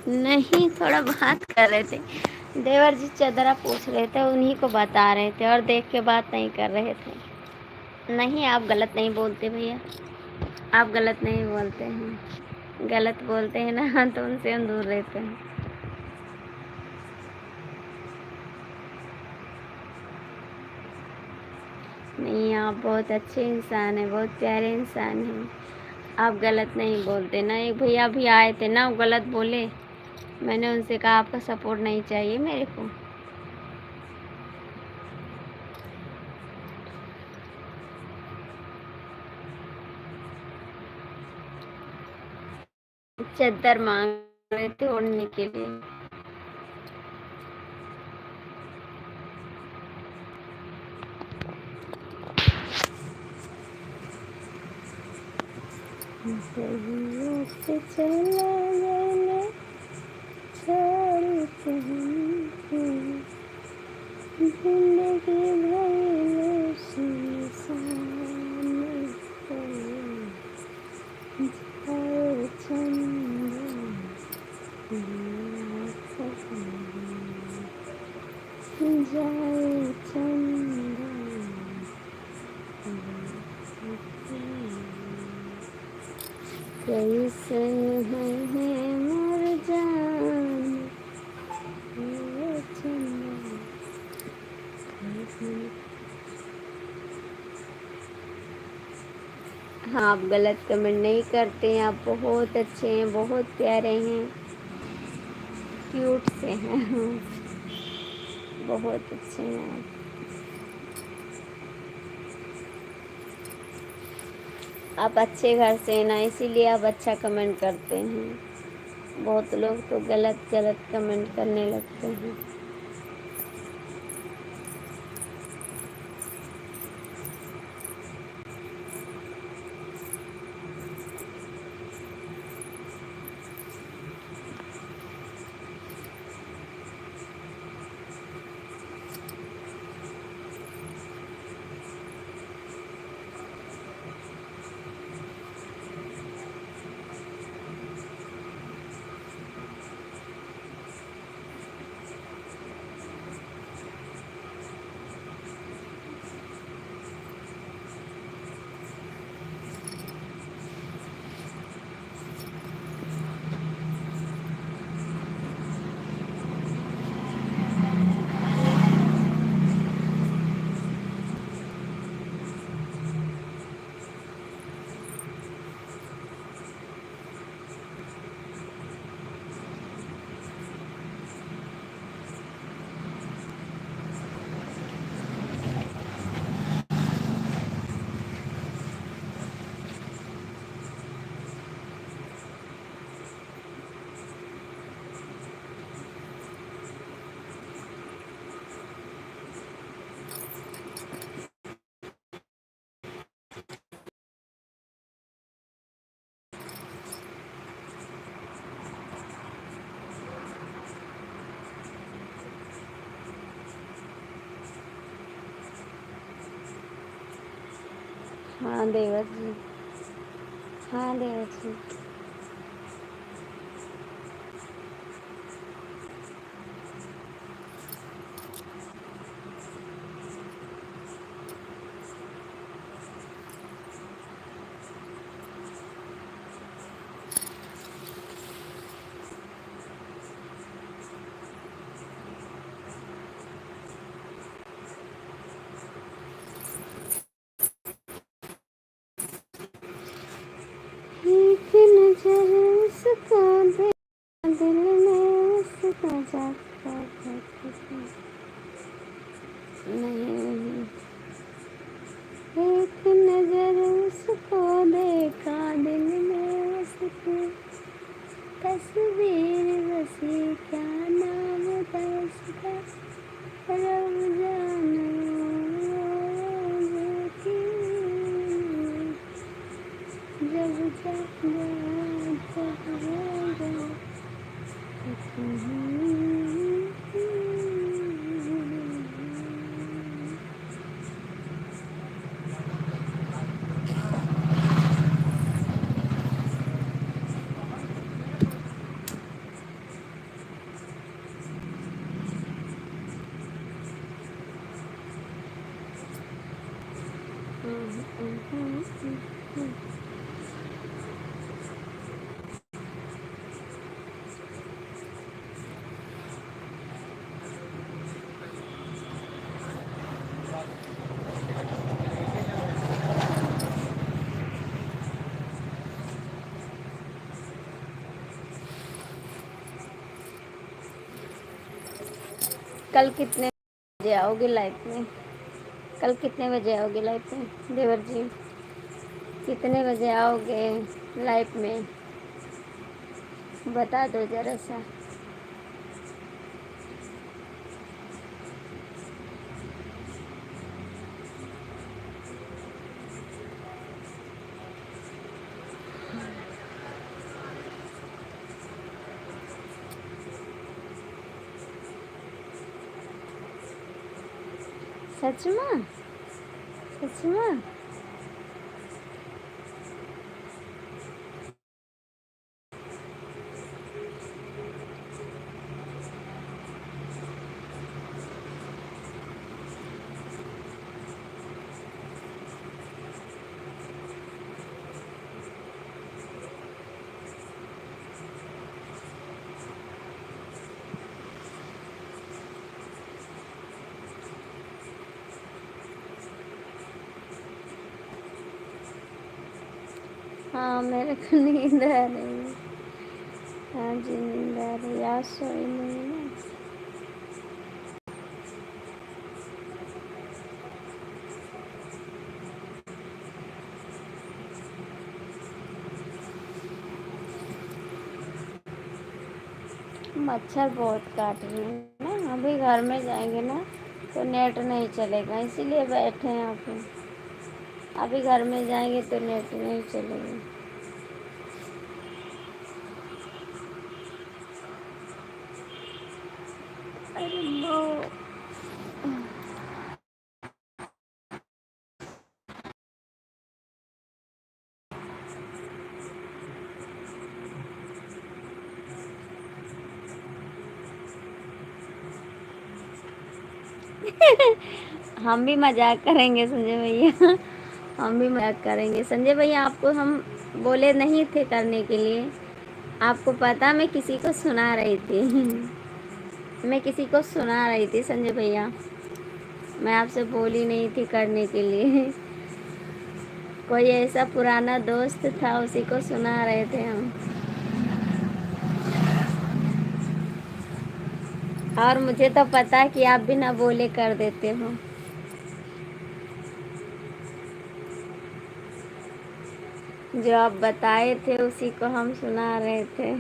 नहीं, थोड़ा बात कर रहे थे। देवर जी चदरा पूछ रहे थे, उन्हीं को बता रहे थे और देख के बात नहीं कर रहे थे। नहीं, आप गलत नहीं बोलते भैया, आप गलत नहीं बोलते हैं। गलत बोलते हैं ना तो उनसे हम दूर रहते हैं। नहीं, आप बहुत अच्छे इंसान हैं, बहुत प्यारे इंसान हैं। आप गलत नहीं बोलते ना। एक भैया भी आए थे ना, वो गलत बोले। मैंने उनसे कहा आपका सपोर्ट नहीं चाहिए मेरे को। चद्दर मांग रहे थे ओढ़ने के लिए। सदियों से चला मैंने छोड़ के हमको, जिंदगी भर सुनसान जाए चंदा, जाए चंदा। कैसन है मर जान चंदा। हाँ, आप गलत कमेंट नहीं करते हैं। आप बहुत अच्छे हैं, बहुत प्यारे हैं, क्यूट से हैं। बहुत अच्छे हैं आप। आप अच्छे घर से हैं ना, इसीलिए आप अच्छा कमेंट करते हैं। बहुत लोग तो गलत गलत कमेंट करने लगते हैं। हाँ देवर जी, हाँ देवर जी। एक नजर उसका देखा, दिल में उसका जाता था। नहीं, एक नजर उसको देखा, दिल में उसकी तस्वीर बसी। क्या नाम था उसका, रब जाने। जब जब कल कितने बजे आओगे लाइफ में? कल कितने बजे आओगे लाइफ में देवर जी? कितने बजे आओगे लाइफ में? बता दो जरा सा। सच में? सच में? हाँ, मेरे को नींद आ रही है। हाँ जी, नींद आ रही है। आज सोई नहीं ना। मच्छर बहुत काट रहे हैं ना। अभी घर में जाएंगे ना तो नेट नहीं चलेगा, इसीलिए बैठे हैं यहाँ पे। अभी घर में जाएंगे तो नेट नहीं चलेगा। अरे नो। हम भी मजाक करेंगे संजय भैया। हम भी मजाक करेंगे संजय भैया। आपको हम बोले नहीं थे करने के लिए। आपको पता, मैं किसी को सुना रही थी। मैं किसी को सुना रही थी संजय भैया। मैं आपसे बोली नहीं थी करने के लिए। कोई ऐसा पुराना दोस्त था, उसी को सुना रहे थे हम। और मुझे तो पता है कि आप बिना बोले कर देते हो। जो आप बताए थे उसी को हम सुना रहे थे।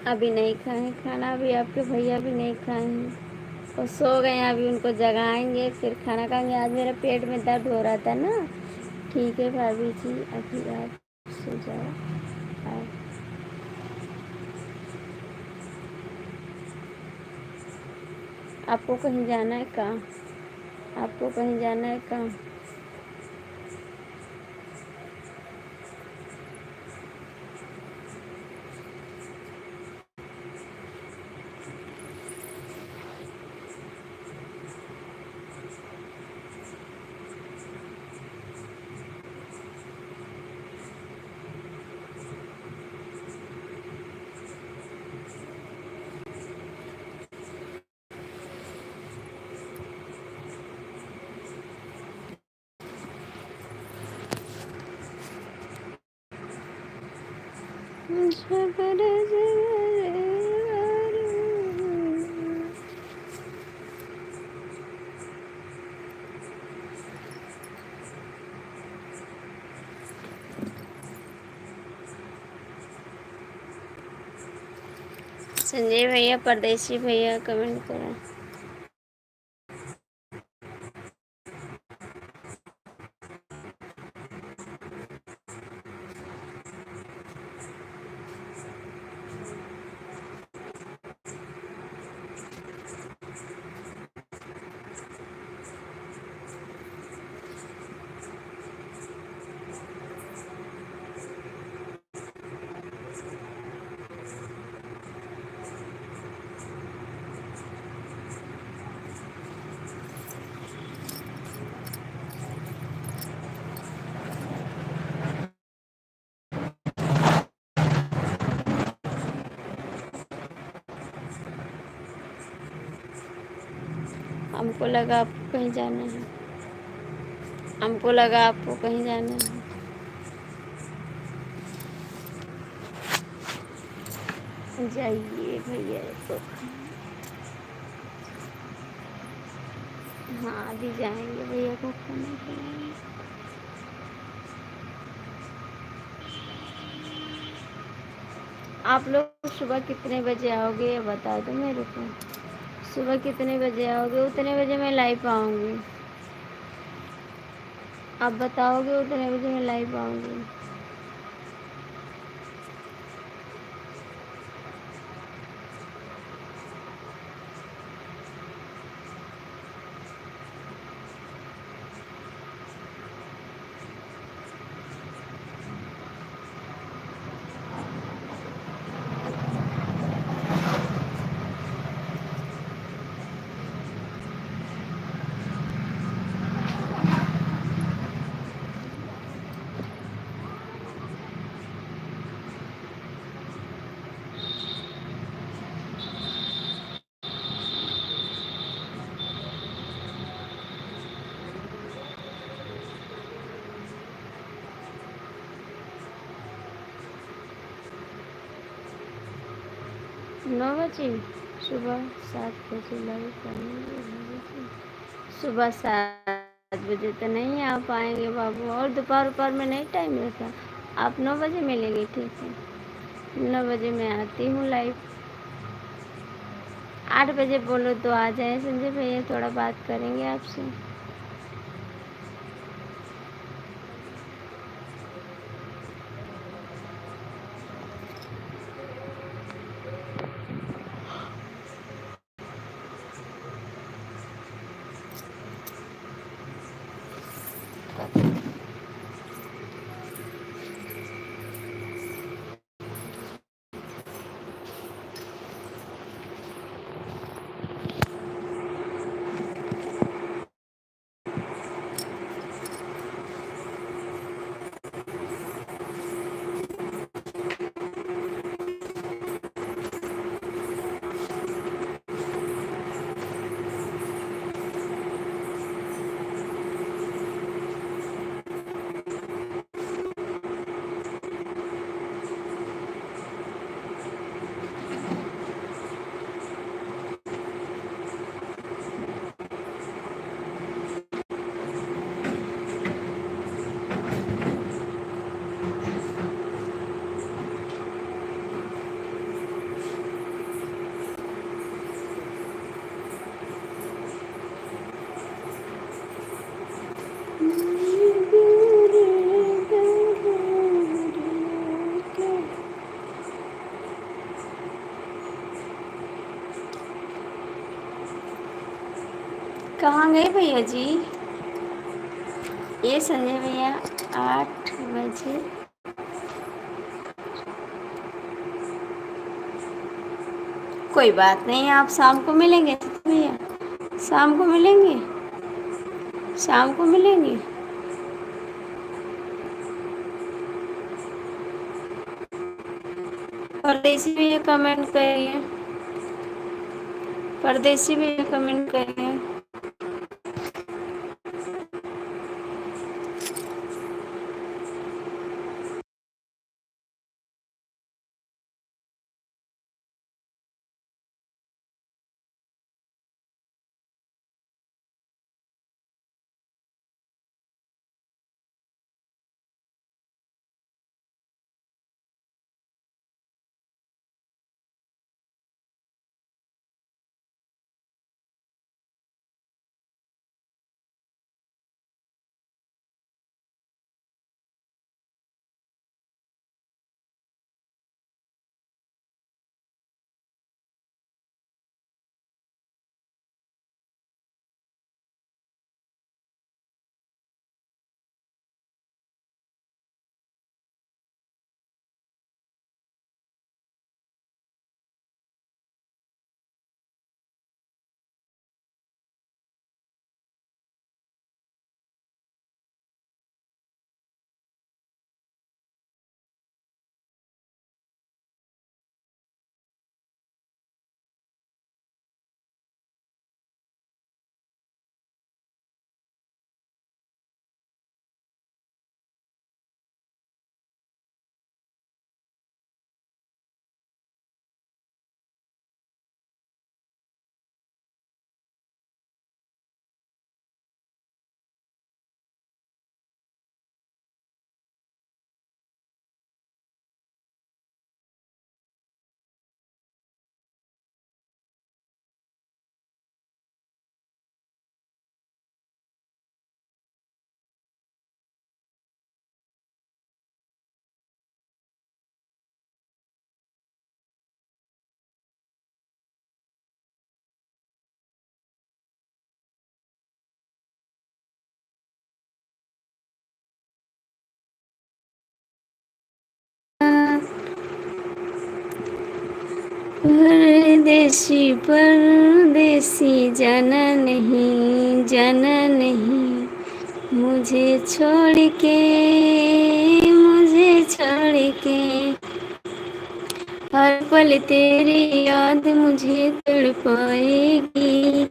अभी नहीं खाए खाना, अभी आपके भैया भी नहीं खाए हैं। वो सो गए हैं, अभी उनको जगाएंगे फिर खाना खाएंगे। आज मेरे पेट में दर्द हो रहा था ना। ठीक है भाभी जी, अभी आप सो जाओ। आपको कहीं जाना है? कहाँ? आपको कहीं जाना है? कहाँ? संजय भैया, परदेसी भैया कमेंट करें। हमको लगा आपको कहीं जाना है। हमको लगा आपको कहीं जाना है। जाइए भैया तो। हाँ, अभी जाएंगे भैया को खाना खिलाएंगे। आप लोग सुबह कितने बजे आओगे ये बता दो मेरे को। सुबह कितने बजे आओगे, उतने बजे मैं लाइव आऊँगी। आप बताओगे उतने बजे मैं लाइव आऊँगी। नौ बजे सुबह 7 बजे लाइव करेंगे। सुबह 7 बजे तो नहीं आ पाएंगे बाबू, और दोपहर में नहीं टाइम रहता। आप 9 बजे मिलेंगे, ठीक है। 9 बजे मैं आती हूँ लाइव। 8 बजे बोलो तो आ जाए संजय भैया, थोड़ा बात करेंगे आपसे। कहाँ गए भैया जी? ये संजय भैया 8 बजे। कोई बात नहीं, आप शाम को मिलेंगे भैया। शाम को मिलेंगे। शाम को मिलेंगे। परदेसी भैया कमेंट करिए। परदेसी भैया कमेंट करिए। परदेसी परदेसी जाना नहीं, जाना नहीं, मुझे छोड़ के, मुझे छोड़ के। हर पल तेरी याद मुझे तड़पाएगी,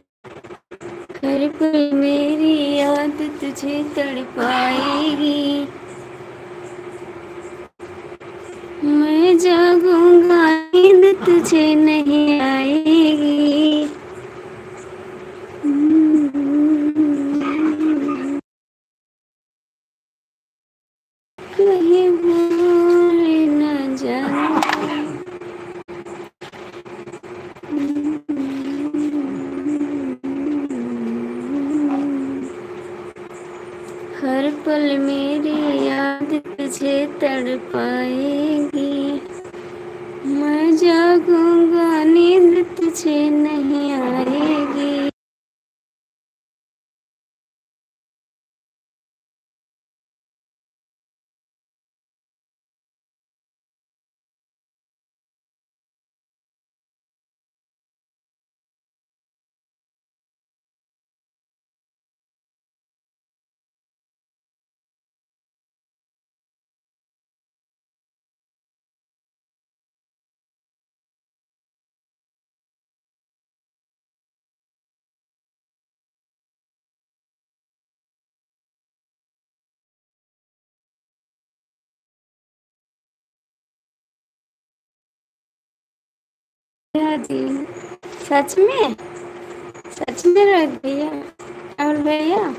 हर पल मेरी याद तुझे तड़पाएगी। मैं जागूंगा नींद तुझे नहीं आएगी। कहीं भूल न जाना। हर पल मेरी याद तुझे तड़पाएगी। मैं जागूंगा नींद तुझे नहीं आएगी। जी, सच में, सच में रोहित भैया और भैया।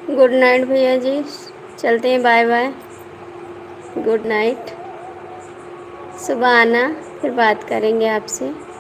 गुड नाइट भैया जी, चलते हैं, बाय बाय, गुड नाइट। सुबह आना, फिर बात करेंगे आपसे।